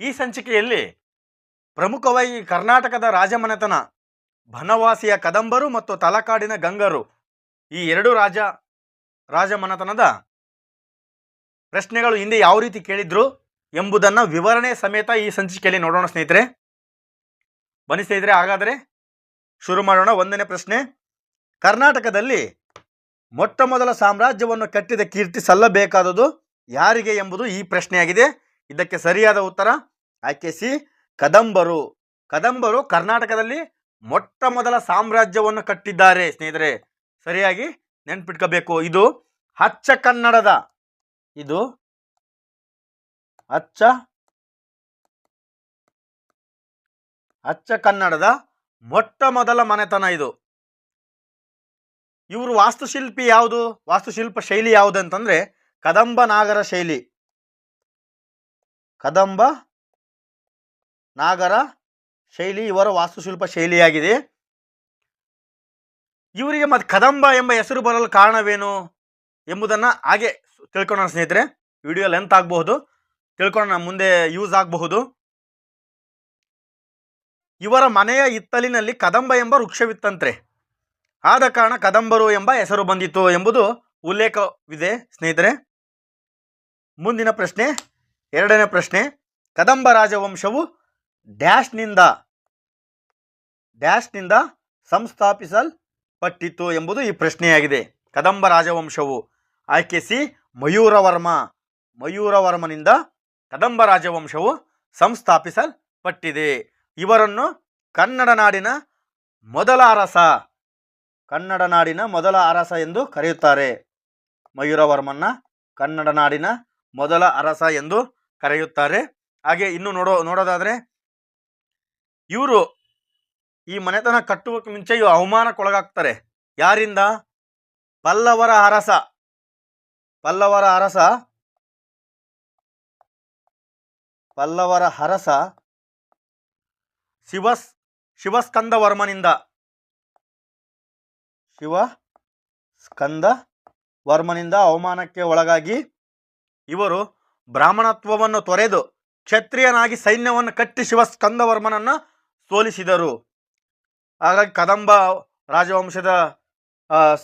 ಈ ಸಂಚಿಕೆಯಲ್ಲಿ ಪ್ರಮುಖವಾಗಿ ಕರ್ನಾಟಕದ ರಾಜಮನೆತನ ಬನವಾಸಿಯ ಕದಂಬರು ಮತ್ತು ತಲಕಾಡಿನ ಗಂಗರು ಈ ಎರಡು ರಾಜಮನೆತನದ ಪ್ರಶ್ನೆಗಳು ಹಿಂದೆ ಯಾವ ರೀತಿ ಕೇಳಿದ್ರು ಎಂಬುದನ್ನು ವಿವರಣೆ ಸಮೇತ ಈ ಸಂಚಿಕೆಯಲ್ಲಿ ನೋಡೋಣ ಸ್ನೇಹಿತರೆ. ಬನ್ನಿ ಸ್ನೇಹಿತರೆ, ಹಾಗಾದರೆ ಶುರು ಮಾಡೋಣ. ಒಂದನೇ ಪ್ರಶ್ನೆ, ಕರ್ನಾಟಕದಲ್ಲಿ ಮೊಟ್ಟ ಮೊದಲ ಸಾಮ್ರಾಜ್ಯವನ್ನು ಕಟ್ಟಿದ ಕೀರ್ತಿ ಸಲ್ಲಬೇಕಾದುದು ಯಾರಿಗೆ ಎಂಬುದು ಈ ಪ್ರಶ್ನೆಯಾಗಿದೆ. ಇದಕ್ಕೆ ಸರಿಯಾದ ಉತ್ತರ ಆಯ್ಕೆ ಸಿ, ಕದಂಬರು. ಕದಂಬರು ಕರ್ನಾಟಕದಲ್ಲಿ ಮೊಟ್ಟ ಮೊದಲ ಸಾಮ್ರಾಜ್ಯವನ್ನು ಕಟ್ಟಿದ್ದಾರೆ ಸ್ನೇಹಿತರೆ, ಸರಿಯಾಗಿ ನೆನ್ಪಿಟ್ಕೋಬೇಕು. ಇದು ಅಚ್ಚ ಕನ್ನಡದ ಮೊಟ್ಟ ಮೊದಲ ಮನೆತನ ಇದು. ಇವರು ವಾಸ್ತುಶಿಲ್ಪ ಶೈಲಿ ಯಾವುದು ಅಂತಂದ್ರೆ ಕದಂಬ ನಾಗರ ಶೈಲಿ. ಕದಂಬ ನಾಗರ ಶೈಲಿ ಇವರ ವಾಸ್ತುಶಿಲ್ಪ ಶೈಲಿಯಾಗಿದೆ. ಇವರಿಗೆ ಮತ್ತೆ ಕದಂಬ ಎಂಬ ಹೆಸರು ಬರಲು ಕಾರಣವೇನು ಎಂಬುದನ್ನ ಹಾಗೆ ತಿಳ್ಕೊಳ್ಳೋಣ ಸ್ನೇಹಿತರೆ. ವಿಡಿಯೋ ಲೆಂತ್ ಆಗಬಹುದು, ತಿಳ್ಕೊಳ್ಳೋಣ, ಮುಂದೆ ಯೂಸ್ ಆಗಬಹುದು. ಇವರ ಮನೆಯ ಹಿತ್ತಲಿನಲ್ಲಿ ಕದಂಬ ಎಂಬ ವೃಕ್ಷವಿತ್ತಂತೆ. ಆದ ಕಾರಣ ಕದಂಬರು ಎಂಬ ಹೆಸರು ಬಂದಿತು ಎಂಬುದು ಉಲ್ಲೇಖವಿದೆ ಸ್ನೇಹಿತರೆ. ಮುಂದಿನ ಪ್ರಶ್ನೆ, ಎರಡನೇ ಪ್ರಶ್ನೆ, ಕದಂಬ ರಾಜವಂಶವು ಡ್ಯಾಶ್ನಿಂದ ಸಂಸ್ಥಾಪಿಸಲ್ಪಟ್ಟಿತು ಎಂಬುದು ಈ ಪ್ರಶ್ನೆಯಾಗಿದೆ. ಕದಂಬ ರಾಜವಂಶವು ಆಯ್ಕೆ ಸಿ, ಮಯೂರವರ್ಮನಿಂದ ಕದಂಬ ರಾಜವಂಶವು ಸಂಸ್ಥಾಪಿಸಲ್ಪಟ್ಟಿದೆ. ಇವರನ್ನು ಕನ್ನಡ ನಾಡಿನ ಮೊದಲ ಅರಸ ಎಂದು ಕರೆಯುತ್ತಾರೆ. ಮಯೂರವರ್ಮನ್ನ ಕನ್ನಡ ನಾಡಿನ ಮೊದಲ ಅರಸ ಎಂದು ಕರೆಯುತ್ತಾರೆ. ಹಾಗೆ ಇನ್ನು ನೋಡೋದಾದ್ರೆ ಇವರು ಈ ಮನೆತನ ಕಟ್ಟುವಕ್ಕೆ ಮುಂಚೆ ಅವಮಾನಕ್ಕೊಳಗಾಗ್ತಾರೆ. ಯಾರಿಂದ? ಪಲ್ಲವರ ಅರಸ ಶಿವಸ್ಕಂದವರ್ಮನಿಂದ ಅವಮಾನಕ್ಕೆ ಒಳಗಾಗಿ ಇವರು ಬ್ರಾಹ್ಮಣತ್ವವನ್ನು ತೊರೆದು ಕ್ಷತ್ರಿಯನಾಗಿ ಸೈನ್ಯವನ್ನು ಕಟ್ಟಿ ಶಿವಸ್ಕಂದವರ್ಮನನ್ನು ಸೋಲಿಸಿದರು. ಹಾಗಾಗಿ ಕದಂಬ ರಾಜವಂಶದ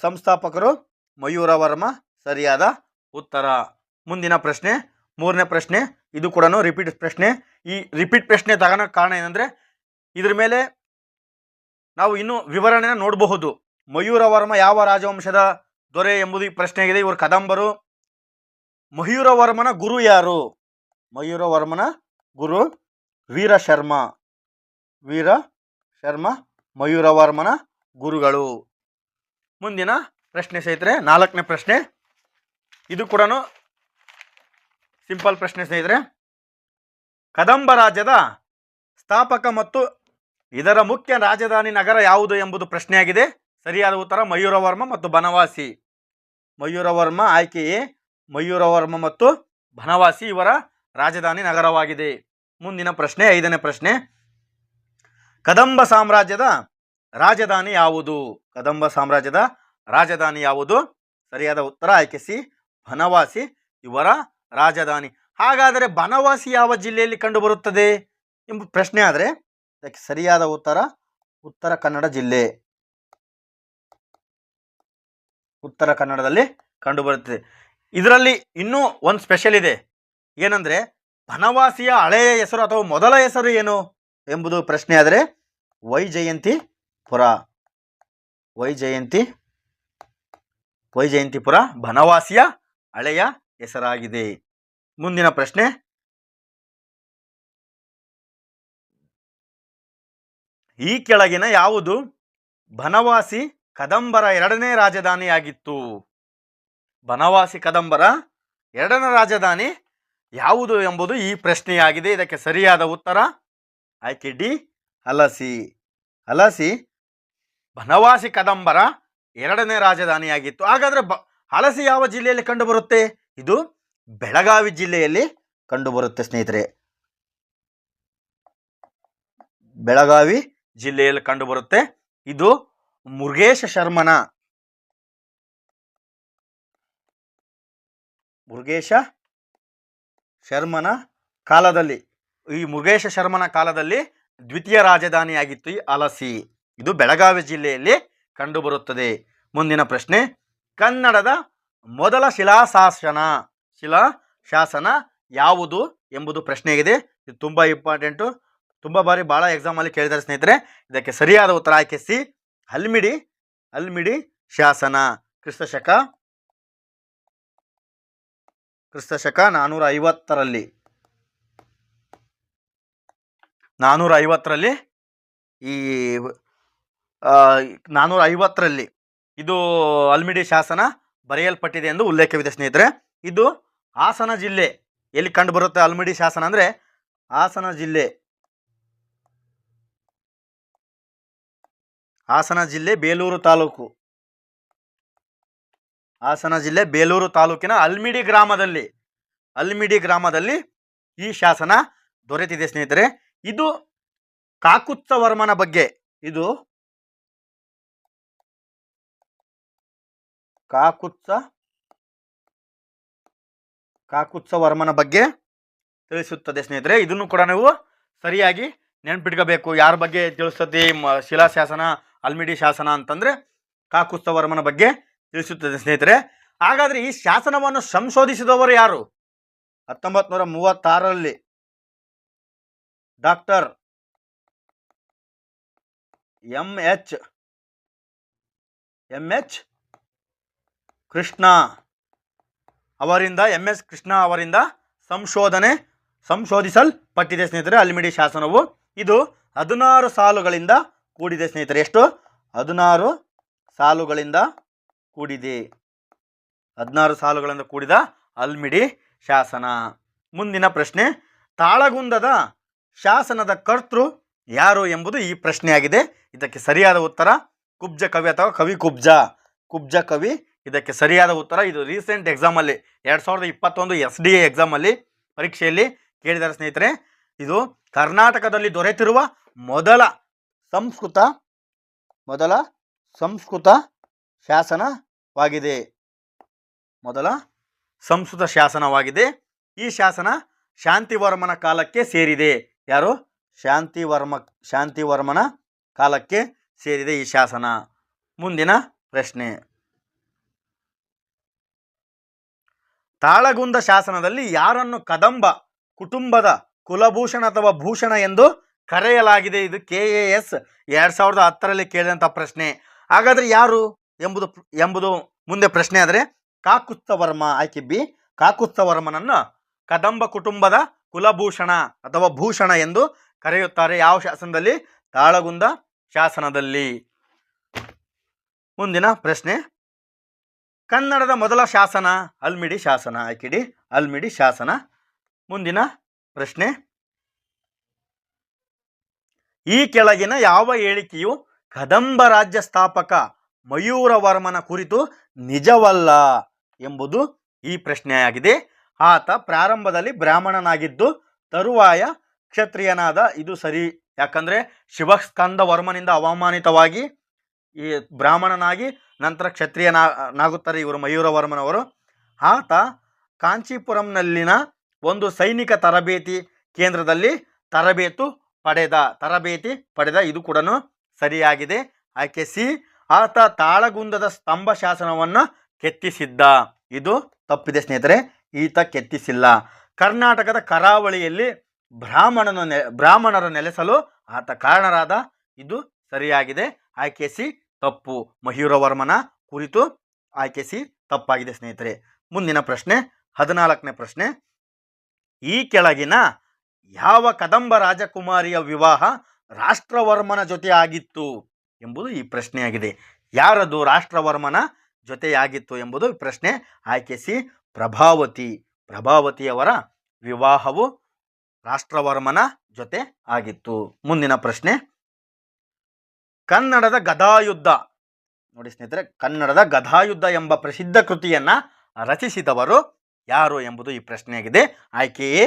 ಸಂಸ್ಥಾಪಕರು ಮಯೂರವರ್ಮ, ಸರಿಯಾದ ಉತ್ತರ. ಮುಂದಿನ ಪ್ರಶ್ನೆ, ಮೂರನೇ ಪ್ರಶ್ನೆ, ಇದು ಕೂಡ ರಿಪೀಟ್ ಪ್ರಶ್ನೆ. ಈ ರಿಪೀಟ್ ಪ್ರಶ್ನೆ ತಗೋಣ ಕಾರಣ ಏನಂದ್ರೆ ಇದ್ರ ಮೇಲೆ ನಾವು ಇನ್ನೂ ವಿವರಣೆನ ನೋಡಬಹುದು. ಮಯೂರವರ್ಮ ಯಾವ ರಾಜವಂಶದ ದೊರೆ ಎಂಬುದು ಈ ಪ್ರಶ್ನೆಯಾಗಿದೆ. ಇವರು ಕದಂಬರು. ಮಯೂರವರ್ಮನ ಗುರು ಯಾರು? ಮಯೂರವರ್ಮನ ಗುರು ವೀರಶರ್ಮ. ಮಯೂರವರ್ಮನ ಗುರುಗಳು. ಮುಂದಿನ ಪ್ರಶ್ನೆ ಸ್ನೇಹಿತರೆ, ನಾಲ್ಕನೇ ಪ್ರಶ್ನೆ, ಇದು ಕೂಡ ಸಿಂಪಲ್ ಪ್ರಶ್ನೆ ಸ್ನೇಹಿತರೆ. ಕದಂಬ ರಾಜ್ಯದ ಸ್ಥಾಪಕ ಮತ್ತು ಇದರ ಮುಖ್ಯ ರಾಜಧಾನಿ ನಗರ ಯಾವುದು ಎಂಬುದು ಪ್ರಶ್ನೆಯಾಗಿದೆ. ಸರಿಯಾದ ಉತ್ತರ ಮಯೂರವರ್ಮ ಮತ್ತು ಬನವಾಸಿ. ಮಯೂರವರ್ಮ ಆಯ್ಕೆ ಎ, ಮಯೂರವರ್ಮ ಮತ್ತು ಬನವಾಸಿ ಇವರ ರಾಜಧಾನಿ ನಗರವಾಗಿದೆ. ಮುಂದಿನ ಪ್ರಶ್ನೆ, ಐದನೇ ಪ್ರಶ್ನೆ, ಕದಂಬ ಸಾಮ್ರಾಜ್ಯದ ರಾಜಧಾನಿ ಯಾವುದು? ಸರಿಯಾದ ಉತ್ತರ ಆಯ್ಕೆ ಸಿ, ಬನವಾಸಿ ಇವರ ರಾಜಧಾನಿ. ಹಾಗಾದರೆ ಬನವಾಸಿ ಯಾವ ಜಿಲ್ಲೆಯಲ್ಲಿ ಕಂಡುಬರುತ್ತದೆ ಎಂಬ ಪ್ರಶ್ನೆ ಆದರೆ ಅದಕ್ಕೆ ಸರಿಯಾದ ಉತ್ತರ ಉತ್ತರ ಕನ್ನಡ ಜಿಲ್ಲೆ. ಉತ್ತರ ಕನ್ನಡದಲ್ಲಿ ಕಂಡುಬರುತ್ತದೆ. ಇದರಲ್ಲಿ ಇನ್ನೂ ಒಂದು ಸ್ಪೆಷಲ್ ಇದೆ. ಏನಂದ್ರೆ ಬನವಾಸಿಯ ಹಳೆಯ ಹೆಸರು ಅಥವಾ ಮೊದಲ ಹೆಸರು ಏನು ಎಂಬುದು ಪ್ರಶ್ನೆ ಆದರೆ ವೈಜಯಂತಿಪುರ ಬನವಾಸಿಯ ಹಳೆಯ ಹೆಸರಾಗಿದೆ. ಮುಂದಿನ ಪ್ರಶ್ನೆ, ಈ ಕೆಳಗಿನ ಯಾವುದು ಬನವಾಸಿ ಕದಂಬರ ಎರಡನೇ ರಾಜಧಾನಿಯಾಗಿತ್ತು? ಬನವಾಸಿ ಕದಂಬರ ಎರಡನೇ ರಾಜಧಾನಿ ಯಾವುದು ಎಂಬುದು ಈ ಪ್ರಶ್ನೆಯಾಗಿದೆ. ಇದಕ್ಕೆ ಸರಿಯಾದ ಉತ್ತರ ಆಯ್ಕೆ ಡಿ, ಹಲಸಿ ಬನವಾಸಿ ಕದಂಬರ ಎರಡನೇ ರಾಜಧಾನಿಯಾಗಿತ್ತು. ಹಾಗಾದ್ರೆ ಹಲಸಿ ಯಾವ ಜಿಲ್ಲೆಯಲ್ಲಿ ಕಂಡುಬರುತ್ತೆ? ಇದು ಬೆಳಗಾವಿ ಜಿಲ್ಲೆಯಲ್ಲಿ ಕಂಡುಬರುತ್ತೆ ಸ್ನೇಹಿತರೆ. ಬೆಳಗಾವಿ ಜಿಲ್ಲೆಯಲ್ಲಿ ಕಂಡುಬರುತ್ತೆ. ಇದು ಮುರುಗೇಶ ಶರ್ಮನ ಕಾಲದಲ್ಲಿ ಈ ಮುರುಗೇಶ ಶರ್ಮನ ಕಾಲದಲ್ಲಿ ದ್ವಿತೀಯ ರಾಜಧಾನಿಯಾಗಿತ್ತು ಈ ಅಲಸಿ. ಇದು ಬೆಳಗಾವಿ ಜಿಲ್ಲೆಯಲ್ಲಿ ಕಂಡುಬರುತ್ತದೆ. ಮುಂದಿನ ಪ್ರಶ್ನೆ, ಕನ್ನಡದ ಮೊದಲ ಶಿಲಾಶಾಸನ ಯಾವುದು ಎಂಬುದು ಪ್ರಶ್ನೆಯಾಗಿದೆ. ಇದು ತುಂಬ ಇಂಪಾರ್ಟೆಂಟು, ತುಂಬ ಬಾರಿ ಭಾಳ ಎಕ್ಸಾಮಲ್ಲಿ ಕೇಳಿದ್ದಾರೆ ಸ್ನೇಹಿತರೆ. ಇದಕ್ಕೆ ಸರಿಯಾದ ಉತ್ತರ ಆಯ್ಕೆ ಸಿ, ಹಲ್ಮಿಡಿ ಶಾಸನ. ಕ್ರಿಸ್ತಶಕ 450ರಲ್ಲಿ 450ರಲ್ಲಿ ಈ 450ರಲ್ಲಿ ಇದು ಹಲ್ಮಿಡಿ ಶಾಸನ ಬರೆಯಲ್ಪಟ್ಟಿದೆ ಎಂದು ಉಲ್ಲೇಖವಿದೆ ಸ್ನೇಹಿತರೆ. ಇದು ಹಾಸನ ಜಿಲ್ಲೆ ಎಲ್ಲಿ ಕಂಡು ಬರುತ್ತೆ ಹಲ್ಮಿಡಿ ಶಾಸನ ಅಂದರೆ ಹಾಸನ ಜಿಲ್ಲೆ ಬೇಲೂರು ತಾಲೂಕಿನ ಹಲ್ಮಿಡಿ ಗ್ರಾಮದಲ್ಲಿ ಈ ಶಾಸನ ದೊರೆತಿದೆ ಸ್ನೇಹಿತರೆ. ಇದು ಕಾಕುತ್ಸ್ಥವರ್ಮನ ಬಗ್ಗೆ ಕಾಕುತ್ಸ್ಥವರ್ಮನ ಬಗ್ಗೆ ತಿಳಿಸುತ್ತದೆ ಸ್ನೇಹಿತರೆ. ಇದನ್ನು ಕೂಡ ನೀವು ಸರಿಯಾಗಿ ನೆನ್ಪಿಟ್ಕೋಬೇಕು. ಯಾರ ಬಗ್ಗೆ ತಿಳಿಸ್ತತಿ ಶಿಲಾಶಾಸನ ಹಲ್ಮಿಡಿ ಶಾಸನ ಅಂತಂದ್ರೆ ಕಾಕುತ್ಸ್ಥವರ್ಮನ ಬಗ್ಗೆ ತಿಳಿಸುತ್ತದೆ ಸ್ನೇಹಿತರೆ. ಹಾಗಾದ್ರೆ ಈ ಶಾಸನವನ್ನು ಸಂಶೋಧಿಸಿದವರು ಯಾರು? 1936ರಲ್ಲಿ ಡಾಕ್ಟರ್ ಎಂ.ಎಚ್. ಕೃಷ್ಣ ಅವರಿಂದ ಸಂಶೋಧಿಸಲ್ಪಟ್ಟಿದೆ ಸ್ನೇಹಿತರೆ ಹಲ್ಮಿಡಿ ಶಾಸನವು. ಇದು 16 ಸಾಲುಗಳಿಂದ ಕೂಡಿದೆ ಸ್ನೇಹಿತರೆ. ಎಷ್ಟು? 16 ಸಾಲುಗಳಿಂದ ಕೂಡಿದೆ. 16 ಸಾಲುಗಳಿಂದ ಕೂಡಿದ ಹಲ್ಮಿಡಿ ಶಾಸನ. ಮುಂದಿನ ಪ್ರಶ್ನೆ, ತಾಳಗುಂದದ ಶಾಸನದ ಕರ್ತೃ ಯಾರು ಎಂಬುದು ಈ ಪ್ರಶ್ನೆಯಾಗಿದೆ. ಇದಕ್ಕೆ ಸರಿಯಾದ ಉತ್ತರ ಕುಬ್ಜ ಕವಿ ಅಥವಾ ಕವಿ ಕುಬ್ಜ ಕವಿ ಇದಕ್ಕೆ ಸರಿಯಾದ ಉತ್ತರ. ಇದು ರೀಸೆಂಟ್ ಎಕ್ಸಾಮಲ್ಲಿ 2021 SDA ಎಕ್ಸಾಮಲ್ಲಿ ಪರೀಕ್ಷೆಯಲ್ಲಿ ಕೇಳಿದ್ದಾರೆ ಸ್ನೇಹಿತರೆ. ಇದು ಕರ್ನಾಟಕದಲ್ಲಿ ದೊರೆತಿರುವ ಮೊದಲ ಸಂಸ್ಕೃತ ಶಾಸನವಾಗಿದೆ. ಈ ಶಾಸನ ಶಾಂತಿವರ್ಮನ ಕಾಲಕ್ಕೆ ಸೇರಿದೆ. ಯಾರು? ಶಾಂತಿವರ್ಮನ ಕಾಲಕ್ಕೆ ಸೇರಿದೆ ಈ ಶಾಸನ. ಮುಂದಿನ ಪ್ರಶ್ನೆ, ತಾಳಗುಂದ ಶಾಸನದಲ್ಲಿ ಯಾರನ್ನು ಕದಂಬ ಕುಟುಂಬದ ಕುಲಭೂಷಣ ಅಥವಾ ಭೂಷಣ ಎಂದು ಕರೆಯಲಾಗಿದೆ? ಇದು KAS 2010ರಲ್ಲಿ ಕೇಳಿದಂಥ ಪ್ರಶ್ನೆ. ಹಾಗಾದರೆ ಯಾರು ಎಂಬುದು ಮುಂದೆ ಪ್ರಶ್ನೆ. ಆದರೆ ಕಾಕುತ್ಸ್ಥವರ್ಮ ಆಯ್ಕೆ ಬಿ, ಕಾಕುತ್ಸ್ಥವರ್ಮನನ್ನು ಕದಂಬ ಕುಟುಂಬದ ಕುಲಭೂಷಣ ಅಥವಾ ಭೂಷಣ ಎಂದು ಕರೆಯುತ್ತಾರೆ. ಯಾವ ಶಾಸನದಲ್ಲಿ? ತಾಳಗುಂದ ಶಾಸನದಲ್ಲಿ. ಮುಂದಿನ ಪ್ರಶ್ನೆ, ಕನ್ನಡದ ಮೊದಲ ಶಾಸನ ಹಲ್ಮಿಡಿ ಶಾಸನ. ಆಯ್ಕೆ ಡಿ, ಹಲ್ಮಿಡಿ ಶಾಸನ. ಮುಂದಿನ ಪ್ರಶ್ನೆ, ಈ ಕೆಳಗಿನ ಯಾವ ಹೇಳಿಕೆಯು ಕದಂಬ ರಾಜ್ಯ ಸ್ಥಾಪಕ ಮಯೂರವರ್ಮನ ಕುರಿತು ನಿಜವಲ್ಲ ಎಂಬುದು ಈ ಪ್ರಶ್ನೆಯಾಗಿದೆ. ಆತ ಪ್ರಾರಂಭದಲ್ಲಿ ಬ್ರಾಹ್ಮಣನಾಗಿದ್ದು ತರುವಾಯ ಕ್ಷತ್ರಿಯನಾದ. ಇದು ಸರಿ, ಯಾಕಂದರೆ ಶಿವಸ್ಕಂದ ವರ್ಮನಿಂದ ಅವಮಾನಿತವಾಗಿ ಈ ಬ್ರಾಹ್ಮಣನಾಗಿ ನಂತರ ಕ್ಷತ್ರಿಯನಾಗುತ್ತಾರೆ ಇವರು ಮಯೂರವರ್ಮನವರು. ಆತ ಕಾಂಚೀಪುರಂನಲ್ಲಿನ ಒಂದು ಸೈನಿಕ ತರಬೇತಿ ಕೇಂದ್ರದಲ್ಲಿ ತರಬೇತಿ ಪಡೆದ. ಇದು ಕೂಡ ಸರಿಯಾಗಿದೆ. ಆಯ್ಕೆ ಸಿ, ಆತ ತಾಳಗುಂದದ ಸ್ತಂಭ ಶಾಸನವನ್ನು ಕೆತ್ತಿಸಿದ್ದ. ಇದು ತಪ್ಪಿದೆ ಸ್ನೇಹಿತರೆ, ಈತ ಕೆತ್ತಿಸಿಲ್ಲ. ಕರ್ನಾಟಕದ ಕರಾವಳಿಯಲ್ಲಿ ಬ್ರಾಹ್ಮಣರು ನೆಲೆಸಲು ಆತ ಕಾರಣರಾದ. ಇದು ಸರಿಯಾಗಿದೆ. ಆಯ್ಕೆ ಸಿ ತಪ್ಪು. ಮಯೂರವರ್ಮನ ಕುರಿತು ಆಯ್ಕೆ ಸಿ ತಪ್ಪಾಗಿದೆ ಸ್ನೇಹಿತರೆ. ಮುಂದಿನ ಪ್ರಶ್ನೆ, 14ನೇ ಪ್ರಶ್ನೆ, ಈ ಕೆಳಗಿನ ಯಾವ ಕದಂಬ ರಾಜಕುಮಾರಿಯ ವಿವಾಹ ರಾಷ್ಟ್ರವರ್ಮನ ಜೊತೆ ಆಗಿತ್ತು ಎಂಬುದು ಈ ಪ್ರಶ್ನೆಯಾಗಿದೆ. ಯಾರದು ರಾಷ್ಟ್ರವರ್ಮನ ಜೊತೆಯಾಗಿತ್ತು ಎಂಬುದು ಪ್ರಶ್ನೆ. ಆಯ್ಕೆ ಸಿ ಪ್ರಭಾವತಿಯವರ ವಿವಾಹವು ರಾಷ್ಟ್ರವರ್ಮನ ಜೊತೆ ಆಗಿತ್ತು. ಮುಂದಿನ ಪ್ರಶ್ನೆ, ಕನ್ನಡದ ಗದಾಯುದ್ಧ. ನೋಡಿ ಸ್ನೇಹಿತರೆ, ಕನ್ನಡದ ಗದಾಯುದ್ಧ ಎಂಬ ಪ್ರಸಿದ್ಧ ಕೃತಿಯನ್ನ ರಚಿಸಿದವರು ಯಾರು ಎಂಬುದು ಈ ಪ್ರಶ್ನೆಯಾಗಿದೆ. ಆಯ್ಕೆ ಎ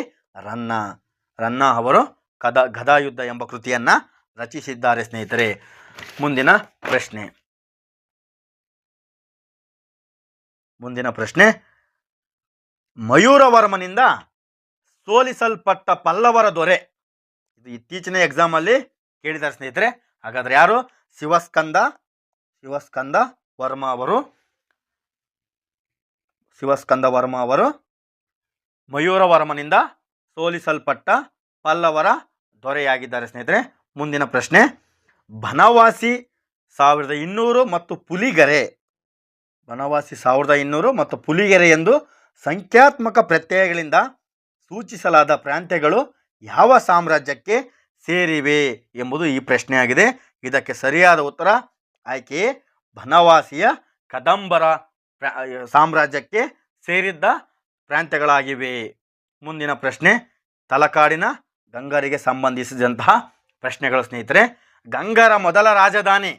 ರನ್ನ ಅವರು ಗದಾಯುದ್ಧ ಎಂಬ ಕೃತಿಯನ್ನ ರಚಿಸಿದ್ದಾರೆ ಸ್ನೇಹಿತರೆ. ಮುಂದಿನ ಪ್ರಶ್ನೆ, ಮಯೂರವರ್ಮನಿಂದ ಸೋಲಿಸಲ್ಪಟ್ಟ ಪಲ್ಲವರ ದೊರೆ. ಇದು ಇತ್ತೀಚಿನ ಎಕ್ಸಾಮ್ ಅಲ್ಲಿ ಕೇಳಿದ್ದಾರೆ ಸ್ನೇಹಿತರೆ. ಹಾಗಾದ್ರೆ ಯಾರು? ಶಿವಸ್ಕಂದ ವರ್ಮ ಅವರು. ಶಿವಸ್ಕಂದ ವರ್ಮ ಅವರು ಮಯೂರವರ್ಮನಿಂದ ಸೋಲಿಸಲ್ಪಟ್ಟ ಪಲ್ಲವರ ದೊರೆಯಾಗಿದ್ದಾರೆ ಸ್ನೇಹಿತರೆ. ಮುಂದಿನ ಪ್ರಶ್ನೆ, ಬನವಾಸಿ 1200 ಮತ್ತು ಪುಲಿಗೆರೆ. ಬನವಾಸಿ 1200 ಮತ್ತು ಪುಲಿಗೆರೆ ಎಂದು ಸಂಖ್ಯಾತ್ಮಕ ಪ್ರತ್ಯಯಗಳಿಂದ ಸೂಚಿಸಲಾದ ಪ್ರಾಂತ್ಯಗಳು ಯಾವ ಸಾಮ್ರಾಜ್ಯಕ್ಕೆ ಸೇರಿವೆ ಎಂಬುದು ಈ ಪ್ರಶ್ನೆಯಾಗಿದೆ. ಇದಕ್ಕೆ ಸರಿಯಾದ ಉತ್ತರ ಆಯ್ಕೆ ಬನವಾಸಿಯ ಕದಂಬರ ಸಾಮ್ರಾಜ್ಯಕ್ಕೆ ಸೇರಿದ್ದ ಪ್ರಾಂತ್ಯಗಳಾಗಿವೆ. ಮುಂದಿನ ಪ್ರಶ್ನೆ, ತಲಕಾಡಿನ ಗಂಗರಿಗೆ ಸಂಬಂಧಿಸಿದಂತಹ ಪ್ರಶ್ನೆಗಳು ಸ್ನೇಹಿತರೆ. ಗಂಗರ ಮೊದಲ ರಾಜಧಾನಿ.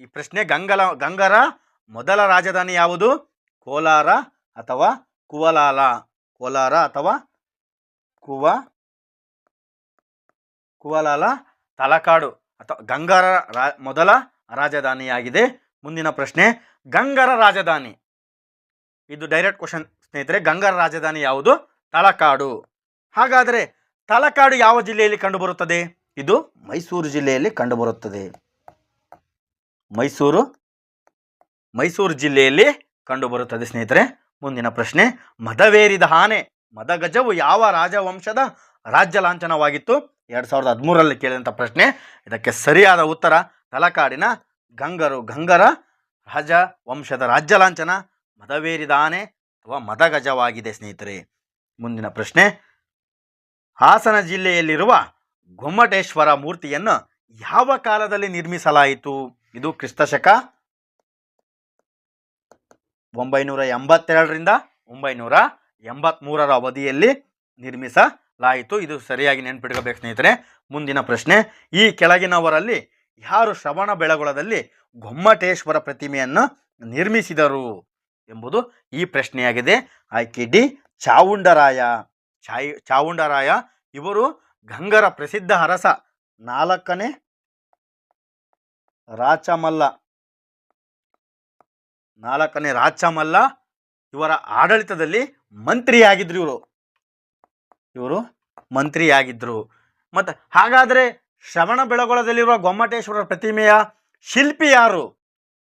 ಈ ಪ್ರಶ್ನೆ, ಗಂಗರ ಮೊದಲ ರಾಜಧಾನಿ ಯಾವುದು? ಕೋಲಾರ ಅಥವಾ ಕುವಲಾಲ. ಕೋಲಾರ ಅಥವಾ ಕುವಲಾಲ ತಲಕಾಡು ಅಥವಾ ಗಂಗರ ಮೊದಲ ರಾಜಧಾನಿಯಾಗಿದೆ. ಮುಂದಿನ ಪ್ರಶ್ನೆ, ಗಂಗರ ರಾಜಧಾನಿ. ಇದು ಡೈರೆಕ್ಟ್ ಕ್ವಶನ್ ಸ್ನೇಹಿತರೆ. ಗಂಗರ ರಾಜಧಾನಿ ಯಾವುದು? ತಲಕಾಡು. ಹಾಗಾದರೆ ತಲಕಾಡು ಯಾವ ಜಿಲ್ಲೆಯಲ್ಲಿ ಕಂಡುಬರುತ್ತದೆ? ಇದು ಮೈಸೂರು ಜಿಲ್ಲೆಯಲ್ಲಿ ಕಂಡುಬರುತ್ತದೆ. ಮೈಸೂರು ಜಿಲ್ಲೆಯಲ್ಲಿ ಕಂಡುಬರುತ್ತದೆ ಸ್ನೇಹಿತರೆ. ಮುಂದಿನ ಪ್ರಶ್ನೆ, ಮದವೇರಿದ ಆನೆ ಮದಗಜವು ಯಾವ ರಾಜವಂಶದ ರಾಜ್ಯ ಲಾಂಛನವಾಗಿತ್ತು? 2013ರಲ್ಲಿ ಕೇಳಿದಂಥ ಪ್ರಶ್ನೆ. ಇದಕ್ಕೆ ಸರಿಯಾದ ಉತ್ತರ ತಲಕಾಡಿನ ಗಂಗರ ರಾಜವಂಶದ ರಾಜ್ಯ ಲಾಂಛನ ಮದವೇರಿದ ಆನೆ ಅಥವಾ ಮದಗಜವಾಗಿದೆ ಸ್ನೇಹಿತರೆ. ಮುಂದಿನ ಪ್ರಶ್ನೆ, ಹಾಸನ ಜಿಲ್ಲೆಯಲ್ಲಿರುವ ಗೊಮ್ಮಟೇಶ್ವರ ಮೂರ್ತಿಯನ್ನು ಯಾವ ಕಾಲದಲ್ಲಿ ನಿರ್ಮಿಸಲಾಯಿತು? ಇದು ಕ್ರಿಸ್ತಶಕ 982ರಿಂದ 983ರ ಅವಧಿಯಲ್ಲಿ ನಿರ್ಮಿಸಲಾಯಿತು. ಇದು ಸರಿಯಾಗಿ ನೆನಪಿಟ್ಕೋಬೇಕು ಸ್ನೇಹಿತರೆ. ಮುಂದಿನ ಪ್ರಶ್ನೆ, ಈ ಕೆಳಗಿನವರಲ್ಲಿ ಯಾರು ಶ್ರವಣ ಬೆಳಗೊಳದಲ್ಲಿ ಗೊಮ್ಮಟೇಶ್ವರ ಪ್ರತಿಮೆಯನ್ನು ನಿರ್ಮಿಸಿದರು ಎಂಬುದು ಈ ಪ್ರಶ್ನೆಯಾಗಿದೆ. ಆಯ್ಕೆ ಡಿ ಚಾವುಂಡರಾಯ. ಇವರು ಗಂಗರ ಪ್ರಸಿದ್ಧ ಅರಸ 4ನೇ ರಾಚಮಲ್ಲ ಇವರ ಆಡಳಿತದಲ್ಲಿ ಮಂತ್ರಿಯಾಗಿದ್ರು. ಇವರು ಮಂತ್ರಿಯಾಗಿದ್ದರು. ಮತ್ತು ಹಾಗಾದರೆ ಶ್ರವಣ ಬೆಳಗೊಳದಲ್ಲಿರುವ ಗೊಮ್ಮಟೇಶ್ವರ ಪ್ರತಿಮೆಯ ಶಿಲ್ಪಿ ಯಾರು?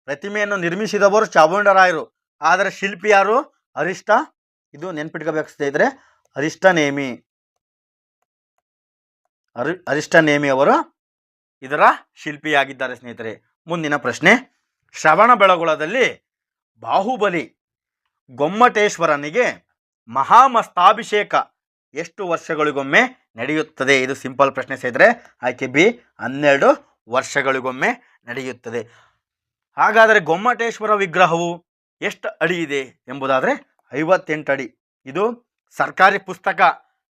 ಪ್ರತಿಮೆಯನ್ನು ನಿರ್ಮಿಸಿದವರು ಚಾವುಂಡರಾಯರು, ಆದರೆ ಶಿಲ್ಪಿ ಯಾರು? ಅರಿಷ್ಟ. ಇದು ನೆನ್ಪಿಟ್ಕೋಬೇಕು ಸ್ನೇಹಿತರೆ. ಅರಿಷ್ಟನೇಮಿ ಅವರು ಇದರ ಶಿಲ್ಪಿಯಾಗಿದ್ದಾರೆ ಸ್ನೇಹಿತರೆ. ಮುಂದಿನ ಪ್ರಶ್ನೆ, ಶ್ರವಣ ಬೆಳಗೊಳದಲ್ಲಿ ಬಾಹುಬಲಿ ಗೊಮ್ಮಟೇಶ್ವರನಿಗೆ ಮಹಾಮಸ್ತಾಭಿಷೇಕ ಎಷ್ಟು ವರ್ಷಗಳಿಗೊಮ್ಮೆ ನಡೆಯುತ್ತದೆ? ಇದು ಸಿಂಪಲ್ ಪ್ರಶ್ನೆ ಸ್ನೇಹಿತರೆ. ಆಯ್ಕೆ ಬಿ 12 ವರ್ಷಗಳಿಗೊಮ್ಮೆ ನಡೆಯುತ್ತದೆ. ಹಾಗಾದರೆ ಗೊಮ್ಮಟೇಶ್ವರ ವಿಗ್ರಹವು ಎಷ್ಟು ಅಡಿ ಇದೆ ಎಂಬುದಾದರೆ 58 ಅಡಿ. ಇದು ಸರ್ಕಾರಿ ಪುಸ್ತಕ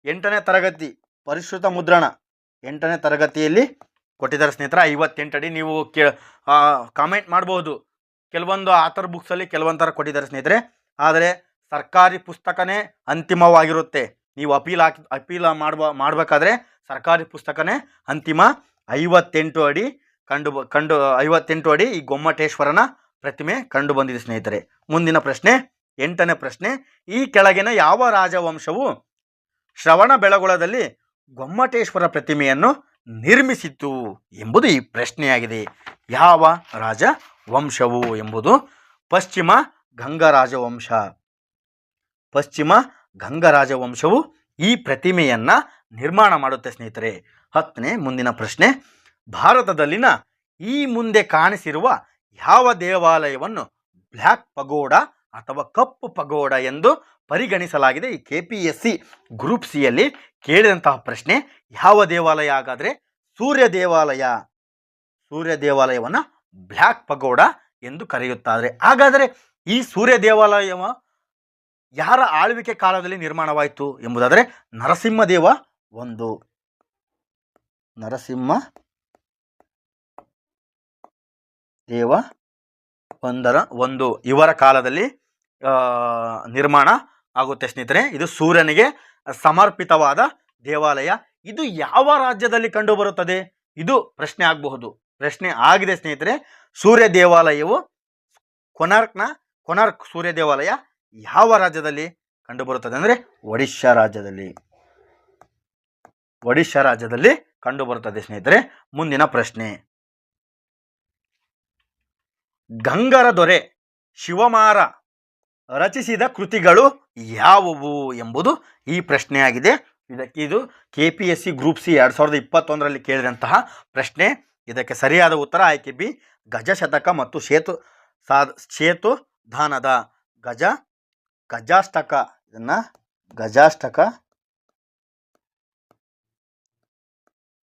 8ನೇ ತರಗತಿ ಪರಿಷ್ಕೃತ ಮುದ್ರಣ 8ನೇ ತರಗತಿಯಲ್ಲಿ ಕೊಟ್ಟಿದ್ದಾರೆ ಸ್ನೇಹಿತರೆ. 58 ಅಡಿ. ನೀವು ಕಾಮೆಂಟ್ ಮಾಡ್ಬೋದು, ಕೆಲವೊಂದು ಆಥರ್ ಬುಕ್ಸಲ್ಲಿ ಕೆಲವೊಂದು ಥರ ಕೊಟ್ಟಿದ್ದಾರೆ ಸ್ನೇಹಿತರೆ. ಆದರೆ ಸರ್ಕಾರಿ ಪುಸ್ತಕನೇ ಅಂತಿಮವಾಗಿರುತ್ತೆ. ನೀವು ಅಪೀಲ್ ಮಾಡಬೇಕಾದ್ರೆ ಸರ್ಕಾರಿ ಪುಸ್ತಕನೇ ಅಂತಿಮ. 58 ಅಡಿ 58 ಅಡಿ ಈ ಗೊಮ್ಮಟೇಶ್ವರನ ಪ್ರತಿಮೆ ಕಂಡು ಬಂದಿದೆ ಸ್ನೇಹಿತರೆ. ಮುಂದಿನ ಪ್ರಶ್ನೆ, 8ನೇ ಪ್ರಶ್ನೆ, ಈ ಕೆಳಗಿನ ಯಾವ ರಾಜವಂಶವು ಶ್ರವಣ ಬೆಳಗೊಳದಲ್ಲಿ ಗೊಮ್ಮಟೇಶ್ವರ ಪ್ರತಿಮೆಯನ್ನು ನಿರ್ಮಿಸಿತು ಎಂಬುದು ಈ ಪ್ರಶ್ನೆಯಾಗಿದೆ. ಯಾವ ರಾಜವಂಶವು ಎಂಬುದು ಪಶ್ಚಿಮ ಗಂಗ ರಾಜವಂಶವು ಈ ಪ್ರತಿಮೆಯನ್ನು ನಿರ್ಮಾಣ ಮಾಡುತ್ತೆ ಸ್ನೇಹಿತರೆ. 10ನೇ ಮುಂದಿನ ಪ್ರಶ್ನೆ, ಭಾರತದಲ್ಲಿನ ಈ ಮುಂದೆ ಕಾಣಿಸಿರುವ ಯಾವ ದೇವಾಲಯವನ್ನು ಬ್ಲ್ಯಾಕ್ ಪಗೋಡ ಅಥವಾ ಕಪ್ಪು ಪಗೋಡ ಎಂದು ಪರಿಗಣಿಸಲಾಗಿದೆ? ಈ KPSC ಗ್ರೂಪ್ ಸಿಯಲ್ಲಿ ಕೇಳಿದಂತಹ ಪ್ರಶ್ನೆ. ಯಾವ ದೇವಾಲಯ? ಹಾಗಾದರೆ ಸೂರ್ಯ ದೇವಾಲಯವನ್ನು ಬ್ಲ್ಯಾಕ್ ಪಗೋಡ ಎಂದು ಕರೆಯುತ್ತಾರೆ. ಹಾಗಾದರೆ ಈ ಸೂರ್ಯ ದೇವಾಲಯವ ಯಾರ ಆಳ್ವಿಕೆ ಕಾಲದಲ್ಲಿ ನಿರ್ಮಾಣವಾಯಿತು ಎಂಬುದಾದರೆ ನರಸಿಂಹದೇವ ಇವರ ಕಾಲದಲ್ಲಿ ನಿರ್ಮಾಣ ಆಗುತ್ತೆ ಸ್ನೇಹಿತರೆ. ಇದು ಸೂರ್ಯನಿಗೆ ಸಮರ್ಪಿತವಾದ ದೇವಾಲಯ. ಇದು ಯಾವ ರಾಜ್ಯದಲ್ಲಿ ಕಂಡುಬರುತ್ತದೆ? ಇದು ಪ್ರಶ್ನೆ ಆಗಬಹುದು. ಪ್ರಶ್ನೆ ಆಗಿದೆ ಸ್ನೇಹಿತರೆ. ಸೂರ್ಯ ದೇವಾಲಯವು ಕೊನಾರ್ಕ್ ಸೂರ್ಯ ದೇವಾಲಯ ಯಾವ ರಾಜ್ಯದಲ್ಲಿ ಕಂಡುಬರುತ್ತದೆ ಅಂದರೆ ಒಡಿಶಾ ರಾಜ್ಯದಲ್ಲಿ. ಒಡಿಶಾ ರಾಜ್ಯದಲ್ಲಿ ಕಂಡುಬರುತ್ತದೆ ಸ್ನೇಹಿತರೆ. ಮುಂದಿನ ಪ್ರಶ್ನೆ, ಗಂಗರ ದೊರೆ ಶಿವಮಾರ ರಚಿಸಿದ ಕೃತಿಗಳು ಯಾವುವು ಎಂಬುದು ಈ ಪ್ರಶ್ನೆಯಾಗಿದೆ. ಇದು KPSC ಗ್ರೂಪ್ ಸಿ 2021ರಲ್ಲಿ ಕೇಳಿದಂತಹ ಪ್ರಶ್ನೆ. ಇದಕ್ಕೆ ಸರಿಯಾದ ಉತ್ತರ ಆಯ್ಕೆ ಬಿ, ಗಜಶತಕ ಮತ್ತು ಶೇತುದಾನದ ಗಜಾಷ್ಟಕ. ಇದನ್ನ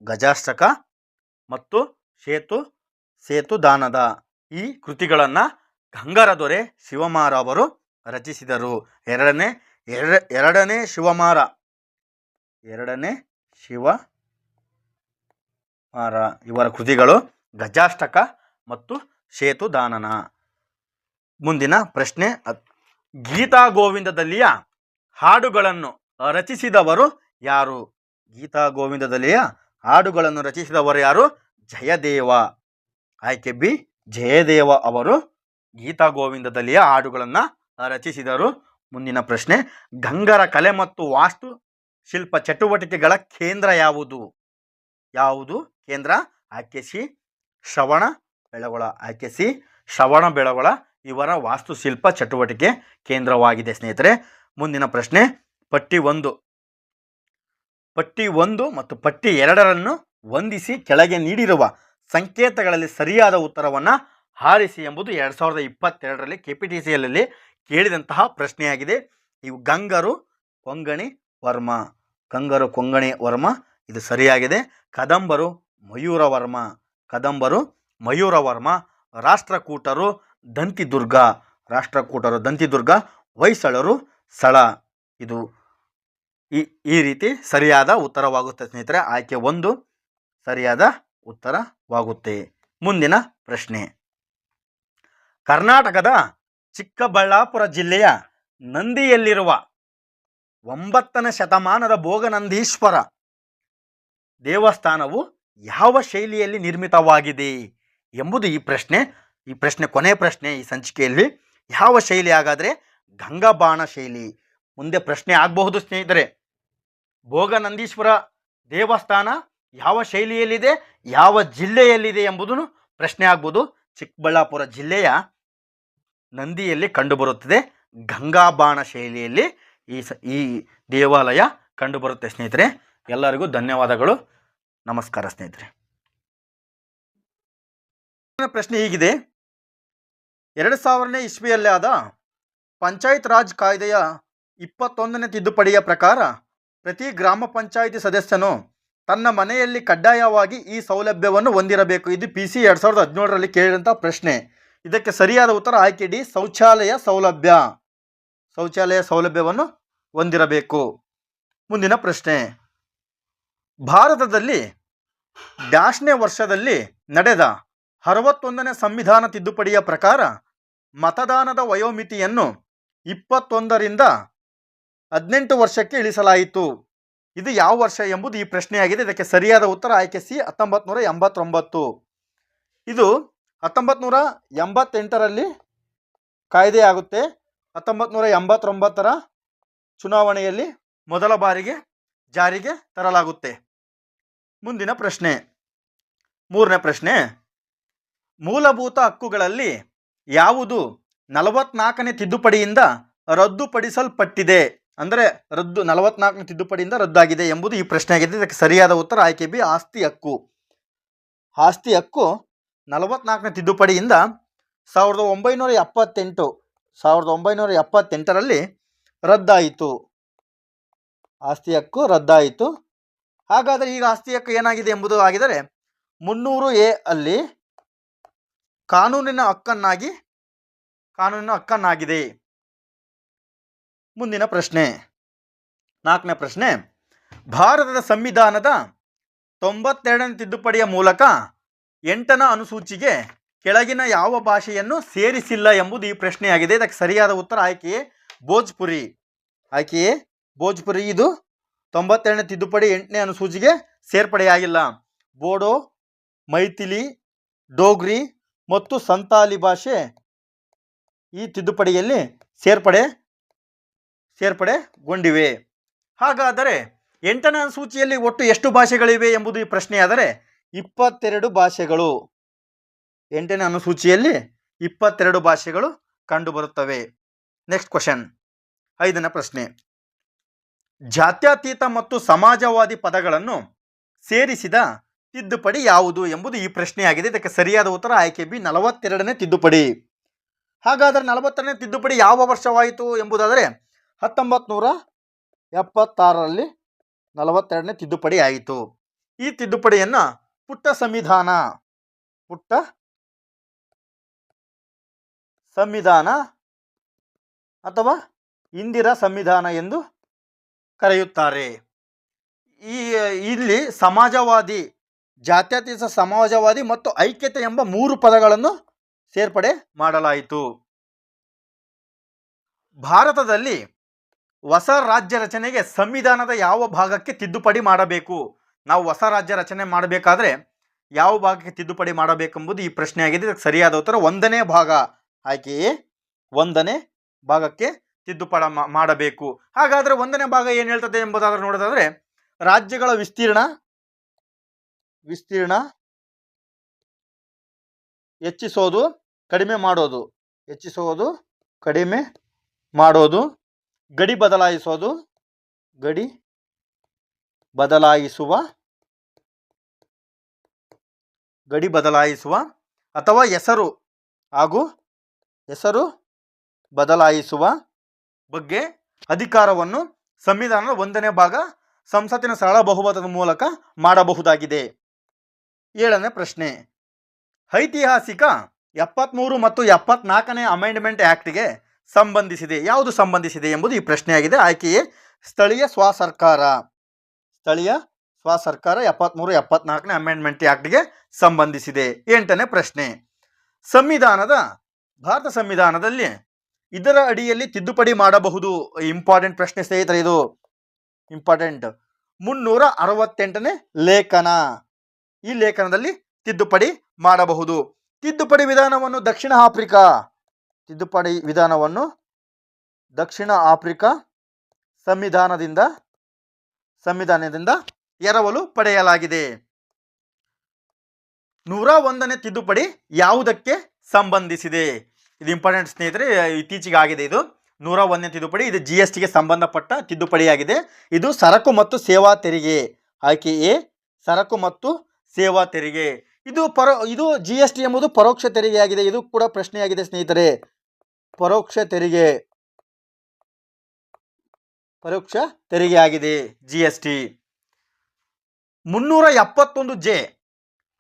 ಗಜಾಷ್ಟಕ ಮತ್ತು ಶೇತುದಾನದ ಈ ಕೃತಿಗಳನ್ನು ಗಂಗರ ದೊರೆ ಶಿವಮಾರ ಅವರು ರಚಿಸಿದರು. ಎರಡನೇ ಶಿವಮಾರ ಇವರ ಕೃತಿಗಳು ಗಜಾಷ್ಟಕ ಮತ್ತು ಶೇತುದಾನನ. ಮುಂದಿನ ಪ್ರಶ್ನೆ, ಗೀತಾ ಗೋವಿಂದದಲ್ಲಿಯ ಹಾಡುಗಳನ್ನು ರಚಿಸಿದವರು ಯಾರು? ಗೀತಾ ಗೋವಿಂದದಲ್ಲಿಯ ಹಾಡುಗಳನ್ನು ರಚಿಸಿದವರು ಯಾರು? ಜಯದೇವ. ಆಯ್ಕೆ ಬಿ, ಜಯದೇವ ಅವರು ಗೀತಾ ಗೋವಿಂದದಲ್ಲಿಯ ಹಾಡುಗಳನ್ನು ರಚಿಸಿದರು. ಮುಂದಿನ ಪ್ರಶ್ನೆ, ಗಂಗರ ಕಲೆ ಮತ್ತು ವಾಸ್ತು ಶಿಲ್ಪ ಚಟುವಟಿಕೆಗಳ ಕೇಂದ್ರ ಯಾವುದು? ಕೇಂದ್ರ? ಆಯ್ಕೆ ಸಿ, ಶ್ರವಣಬೆಳಗೊಳ ಇವರ ವಾಸ್ತುಶಿಲ್ಪ ಚಟುವಟಿಕೆ ಕೇಂದ್ರವಾಗಿದೆ ಸ್ನೇಹಿತರೆ. ಮುಂದಿನ ಪ್ರಶ್ನೆ, ಪಟ್ಟಿ 1 ಮತ್ತು ಪಟ್ಟಿ 2 ಹೊಂದಿಸಿ ಕೆಳಗೆ ನೀಡಿರುವ ಸಂಕೇತಗಳಲ್ಲಿ ಸರಿಯಾದ ಉತ್ತರವನ್ನು ಆರಿಸಿ ಎಂಬುದು 2022ರಲ್ಲಿ KPTCLಲ್ಲಿ ಕೇಳಿದಂತಹ ಪ್ರಶ್ನೆಯಾಗಿದೆ. ಇವು ಗಂಗರು ಕೊಂಗಣಿ ವರ್ಮ ಇದು ಸರಿಯಾಗಿದೆ. ಕದಂಬರು ಮಯೂರವರ್ಮ, ರಾಷ್ಟ್ರಕೂಟರು ದಂತಿದುರ್ಗ, ಹೊಯ್ಸಳರು ಸಳ. ಇದು ಈ ರೀತಿ ಸರಿಯಾದ ಉತ್ತರವಾಗುತ್ತೆ ಸ್ನೇಹಿತರೆ. ಆಯ್ಕೆ 1 ಸರಿಯಾದ ಉತ್ತರವಾಗುತ್ತೆ. ಮುಂದಿನ ಪ್ರಶ್ನೆ, ಕರ್ನಾಟಕದ ಚಿಕ್ಕಬಳ್ಳಾಪುರ ಜಿಲ್ಲೆಯ ನಂದಿಯಲ್ಲಿರುವ 9ನೇ ಶತಮಾನದ ಭೋಗನಂದೀಶ್ವರ ದೇವಸ್ಥಾನವು ಯಾವ ಶೈಲಿಯಲ್ಲಿ ನಿರ್ಮಿತವಾಗಿದೆ ಎಂಬುದು ಈ ಪ್ರಶ್ನೆ ಕೊನೆ ಪ್ರಶ್ನೆ ಈ ಸಂಚಿಕೆಯಲ್ಲಿ. ಯಾವ ಶೈಲಿ? ಹಾಗಾದರೆ ಗಂಗಬಾಣ ಶೈಲಿ. ಮುಂದೆ ಪ್ರಶ್ನೆ ಆಗಬಹುದು ಸ್ನೇಹಿತರೆ, ಭೋಗನಂದೀಶ್ವರ ದೇವಸ್ಥಾನ ಯಾವ ಶೈಲಿಯಲ್ಲಿದೆ, ಯಾವ ಜಿಲ್ಲೆಯಲ್ಲಿದೆ ಎಂಬುದನ್ನು ಪ್ರಶ್ನೆ ಆಗ್ಬೋದು. ಚಿಕ್ಕಬಳ್ಳಾಪುರ ಜಿಲ್ಲೆಯ ನಂದಿಯಲ್ಲಿ ಕಂಡುಬರುತ್ತದೆ. ಗಂಗಾಬಾಣ ಶೈಲಿಯಲ್ಲಿ ಈ ದೇವಾಲಯ ಕಂಡುಬರುತ್ತೆ ಸ್ನೇಹಿತರೆ. ಎಲ್ಲರಿಗೂ ಧನ್ಯವಾದಗಳು. ನಮಸ್ಕಾರ ಸ್ನೇಹಿತರೆ. ಪ್ರಶ್ನೆ ಹೀಗಿದೆ, 2000ನೇ ಇಸ್ವಿಯಲ್ಲಿ ಆದ ಪಂಚಾಯತ್ ರಾಜ್ ಕಾಯ್ದೆಯ 21ನೇ ತಿದ್ದುಪಡಿಯ ಪ್ರಕಾರ ಪ್ರತಿ ಗ್ರಾಮ ಪಂಚಾಯಿತಿ ಸದಸ್ಯನು ತನ್ನ ಮನೆಯಲ್ಲಿ ಕಡ್ಡಾಯವಾಗಿ ಈ ಸೌಲಭ್ಯವನ್ನು ಹೊಂದಿರಬೇಕು. ಇದು PC 2017ರಲ್ಲಿ ಕೇಳಿದಂಥ ಪ್ರಶ್ನೆ. ಇದಕ್ಕೆ ಸರಿಯಾದ ಉತ್ತರ ಆಯ್ಕೆ ಡಿ, ಶೌಚಾಲಯ ಸೌಲಭ್ಯವನ್ನು ಹೊಂದಿರಬೇಕು. ಮುಂದಿನ ಪ್ರಶ್ನೆ, ಭಾರತದಲ್ಲಿ ಡ್ಯಾಶ್ನೇ ವರ್ಷದಲ್ಲಿ ನಡೆದ 61ನೇ ಸಂವಿಧಾನ ತಿದ್ದುಪಡಿಯ ಪ್ರಕಾರ ಮತದಾನದ ವಯೋಮಿತಿಯನ್ನು 21ರಿಂದ 18 ವರ್ಷಕ್ಕೆ ಇಳಿಸಲಾಯಿತು. ಇದು ಯಾವ ವರ್ಷ ಎಂಬುದು ಈ ಪ್ರಶ್ನೆಯಾಗಿದೆ. ಇದಕ್ಕೆ ಸರಿಯಾದ ಉತ್ತರ ಆಯ್ಕೆ ಸಿ, 1989. ಇದು 1988ರಲ್ಲಿ ಕಾಯ್ದೆಯಾಗುತ್ತೆ. 1989ರ ಚುನಾವಣೆಯಲ್ಲಿ ಮೊದಲ ಬಾರಿಗೆ ಜಾರಿಗೆ ತರಲಾಗುತ್ತೆ. ಮುಂದಿನ ಪ್ರಶ್ನೆ, 3ನೇ ಪ್ರಶ್ನೆ, ಮೂಲಭೂತ ಹಕ್ಕುಗಳಲ್ಲಿ ಯಾವುದು 44ನೇ ತಿದ್ದುಪಡಿಯಿಂದ ರದ್ದುಪಡಿಸಲ್ಪಟ್ಟಿದೆ? ಅಂದರೆ 44ನೇ ತಿದ್ದುಪಡಿಯಿಂದ ರದ್ದಾಗಿದೆ ಎಂಬುದು ಈ ಪ್ರಶ್ನೆಯಾಗಿದೆ. ಇದಕ್ಕೆ ಸರಿಯಾದ ಉತ್ತರ ಆಯ್ಕೆ ಬಿ, ಆಸ್ತಿ ಹಕ್ಕು 44ನೇ ತಿದ್ದುಪಡಿಯಿಂದ 1978ರಲ್ಲಿ ರದ್ದಾಯಿತು. ಆಸ್ತಿ ಹಕ್ಕು ರದ್ದಾಯಿತು. ಹಾಗಾದರೆ ಈಗ ಆಸ್ತಿ ಹಕ್ಕು ಏನಾಗಿದೆ ಎಂಬುದು ಆಗಿದರೆ 300A ಅಲ್ಲಿ ಕಾನೂನಿನ ಹಕ್ಕನ್ನಾಗಿದೆ. ಮುಂದಿನ ಪ್ರಶ್ನೆ, 4ನೇ ಪ್ರಶ್ನೆ, ಭಾರತದ ಸಂವಿಧಾನದ 92ನೇ ತಿದ್ದುಪಡಿಯ ಮೂಲಕ 8ನೇ ಅನುಸೂಚಿಗೆ ಕೆಳಗಿನ ಯಾವ ಭಾಷೆಯನ್ನು ಸೇರಿಸಿಲ್ಲ ಎಂಬುದು ಈ ಪ್ರಶ್ನೆಯಾಗಿದೆ. ಇದಕ್ಕೆ ಸರಿಯಾದ ಉತ್ತರ ಆಯ್ಕೆಯೇ ಭೋಜ್ಪುರಿ. ಇದು 92ನೇ ತಿದ್ದುಪಡಿ 8ನೇ ಅನುಸೂಚಿಗೆ ಸೇರ್ಪಡೆಯಾಗಿಲ್ಲ. ಬೋಡೋ, ಮೈಥಿಲಿ, ಡೋಗ್ರಿ ಮತ್ತು ಸಂತಾಲಿ ಭಾಷೆ ಈ ತಿದ್ದುಪಡಿಯಲ್ಲಿ ಸೇರ್ಪಡೆಗೊಂಡಿವೆ. ಹಾಗಾದರೆ 8ನೇ ಅನುಸೂಚಿಯಲ್ಲಿ ಒಟ್ಟು ಎಷ್ಟು ಭಾಷೆಗಳಿವೆ ಎಂಬುದು ಈ ಪ್ರಶ್ನೆಯಾದರೆ 22 ಭಾಷೆಗಳು. 8ನೇ ಅನುಸೂಚಿಯಲ್ಲಿ 22 ಭಾಷೆಗಳು ಕಂಡುಬರುತ್ತವೆ. ನೆಕ್ಸ್ಟ್ ಕ್ವಶನ್, 5ನೇ ಪ್ರಶ್ನೆ. ಜಾತ್ಯತೀತ ಮತ್ತು ಸಮಾಜವಾದಿ ಪದಗಳನ್ನು ಸೇರಿಸಿದ ತಿದ್ದುಪಡಿ ಯಾವುದು ಎಂಬುದು ಈ ಪ್ರಶ್ನೆಯಾಗಿದೆ. ಇದಕ್ಕೆ ಸರಿಯಾದ ಉತ್ತರ ಆಯ್ಕೆ ಬಿ, 42ನೇ ತಿದ್ದುಪಡಿ. ಹಾಗಾದರೆ 42ನೇ ತಿದ್ದುಪಡಿ ಯಾವ ವರ್ಷವಾಯಿತು ಎಂಬುದಾದರೆ 1976ರಲ್ಲಿ 42ನೇ ತಿದ್ದುಪಡಿ ಆಯಿತು. ಈ ತಿದ್ದುಪಡಿಯನ್ನು ಪುಟ್ಟ ಸಂವಿಧಾನ ಅಥವಾ ಇಂದಿರಾ ಸಂವಿಧಾನ ಎಂದು ಕರೆಯುತ್ತಾರೆ. ಇಲ್ಲಿ ಸಮಾಜವಾದಿ, ಜಾತ್ಯತೀತ ಸಮಾಜವಾದಿ ಮತ್ತು ಐಕ್ಯತೆ ಎಂಬ 3 ಪದಗಳನ್ನು ಸೇರ್ಪಡೆ ಮಾಡಲಾಯಿತು. ಭಾರತದಲ್ಲಿ ಹೊಸ ರಾಜ್ಯ ರಚನೆಗೆ ಸಂವಿಧಾನದ ಯಾವ ಭಾಗಕ್ಕೆ ತಿದ್ದುಪಡಿ ಮಾಡಬೇಕು? ನಾವು ಹೊಸ ರಾಜ್ಯ ರಚನೆ ಮಾಡಬೇಕಾದ್ರೆ ಯಾವ ಭಾಗಕ್ಕೆ ತಿದ್ದುಪಡಿ ಮಾಡಬೇಕೆಂಬುದು ಈ ಪ್ರಶ್ನೆಯಾಗಿದೆ. ಇದಕ್ಕೆ ಸರಿಯಾದ ಉತ್ತರ 1ನೇ ಭಾಗ, ಆಯ್ಕೆಯೇ 1ನೇ ಭಾಗಕ್ಕೆ ತಿದ್ದುಪಡಿ ಮಾಡಬೇಕು. ಹಾಗಾದರೆ 1ನೇ ಭಾಗ ಏನು ಹೇಳ್ತದೆ ಎಂಬುದಾದ್ರೆ ನೋಡೋದಾದ್ರೆ, ರಾಜ್ಯಗಳ ವಿಸ್ತೀರ್ಣ ಹೆಚ್ಚಿಸೋದು ಕಡಿಮೆ ಮಾಡೋದು, ಗಡಿ ಬದಲಾಯಿಸುವ ಅಥವಾ ಹೆಸರು ಬದಲಾಯಿಸುವ ಬಗ್ಗೆ ಅಧಿಕಾರವನ್ನು ಸಂವಿಧಾನದ 1ನೇ ಭಾಗ ಸಂಸತ್ತಿನ ಸರಳ ಬಹುಮತದ ಮೂಲಕ ಮಾಡಬಹುದಾಗಿದೆ. 7ನೇ ಪ್ರಶ್ನೆ. ಐತಿಹಾಸಿಕ 73 ಮತ್ತು 74ನೇ ಅಮೆಂಡ್ಮೆಂಟ್ ಆ್ಯಕ್ಟ್ಗೆ ಸಂಬಂಧಿಸಿದೆ. ಯಾವುದು ಸಂಬಂಧಿಸಿದೆ ಎಂಬುದು ಈ ಪ್ರಶ್ನೆಯಾಗಿದೆ. ಆಯ್ಕೆಯೇ ಸ್ಥಳೀಯ ಸ್ವಸರ್ಕಾರ. 73, 74ನೇ ಅಮೆಂಡ್ಮೆಂಟ್ ಆ್ಯಕ್ಟ್ಗೆ ಸಂಬಂಧಿಸಿದೆ. 8ನೇ ಪ್ರಶ್ನೆ. ಭಾರತ ಸಂವಿಧಾನದಲ್ಲಿ ಇದರ ಅಡಿಯಲ್ಲಿ ತಿದ್ದುಪಡಿ ಮಾಡಬಹುದು. ಇಂಪಾರ್ಟೆಂಟ್ ಪ್ರಶ್ನೆ ಸ್ನೇಹಿತರೆ, ಇದು ಇಂಪಾರ್ಟೆಂಟ್. 368ನೇ ಲೇಖನ. ಈ ಲೇಖನದಲ್ಲಿ ತಿದ್ದುಪಡಿ ಮಾಡಬಹುದು. ತಿದ್ದುಪಡಿ ವಿಧಾನವನ್ನು ದಕ್ಷಿಣ ಆಫ್ರಿಕಾ ಸಂವಿಧಾನದಿಂದ ಎರವಲು ಪಡೆಯಲಾಗಿದೆ. 101ನೇ ತಿದ್ದುಪಡಿ ಯಾವುದಕ್ಕೆ ಸಂಬಂಧಿಸಿದೆ? ಇದು ಇಂಪಾರ್ಟೆಂಟ್ ಸ್ನೇಹಿತರೆ, ಇತ್ತೀಚೆಗೆ ಆಗಿದೆ. ಇದು 101ನೇ ತಿದ್ದುಪಡಿ. ಇದು GSTಗೆ ಸಂಬಂಧಪಟ್ಟ ತಿದ್ದುಪಡಿಯಾಗಿದೆ. ಇದು ಸರಕು ಮತ್ತು ಸೇವಾ ತೆರಿಗೆ. ಆಯ್ಕೆ ಎ, ಸರಕು ಮತ್ತು ಸೇವಾ ತೆರಿಗೆ. ಇದು GST ಎಂಬುದು ಪರೋಕ್ಷ ತೆರಿಗೆಯಾಗಿದೆ. ಇದು ಕೂಡ ಪ್ರಶ್ನೆಯಾಗಿದೆ ಸ್ನೇಹಿತರೆ. ಪರೋಕ್ಷ ತೆರಿಗೆಯಾಗಿದೆ GST. 371J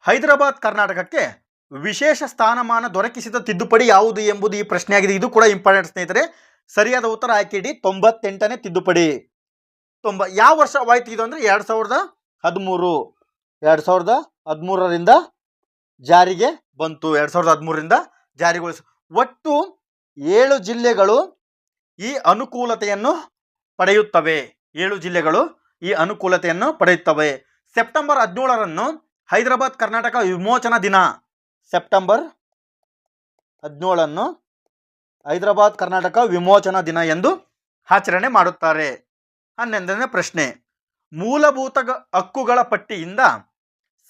ಹೈದರಾಬಾದ್ ಕರ್ನಾಟಕಕ್ಕೆ ವಿಶೇಷ ಸ್ಥಾನಮಾನ ದೊರಕಿಸಿದ ತಿದ್ದುಪಡಿ ಯಾವುದು ಎಂಬುದು ಈ ಪ್ರಶ್ನೆಯಾಗಿದೆ. ಇದು ಕೂಡ ಇಂಪಾರ್ಟೆಂಟ್ ಸ್ನೇಹಿತರೆ. ಸರಿಯಾದ ಉತ್ತರ ಆಯ್ಕೆ ಡಿ, 98ನೇ ತಿದ್ದುಪಡಿ. ಯಾವ ವರ್ಷವಾಯಿತು ಇದು ಅಂದರೆ 2013ರಿಂದ ಜಾರಿಗೆ ಬಂತು. 2013ರಿಂದ ಜಾರಿಗೊಳಿಸಿ. ಒಟ್ಟು 7 ಜಿಲ್ಲೆಗಳು ಈ ಅನುಕೂಲತೆಯನ್ನು ಪಡೆಯುತ್ತವೆ. 7 ಜಿಲ್ಲೆಗಳು ಈ ಅನುಕೂಲತೆಯನ್ನು ಪಡೆಯುತ್ತವೆ. ಸೆಪ್ಟೆಂಬರ್ 17ರಂದು ಹೈದರಾಬಾದ್ ಕರ್ನಾಟಕ ವಿಮೋಚನಾ ದಿನ. ಸೆಪ್ಟೆಂಬರ್ 17ನ್ನು ಹೈದರಾಬಾದ್ ಕರ್ನಾಟಕ ವಿಮೋಚನಾ ದಿನ ಎಂದು ಆಚರಣೆ ಮಾಡುತ್ತಾರೆ. 11ನೇ ಪ್ರಶ್ನೆ. ಮೂಲಭೂತ ಹಕ್ಕುಗಳ ಪಟ್ಟಿಯಿಂದ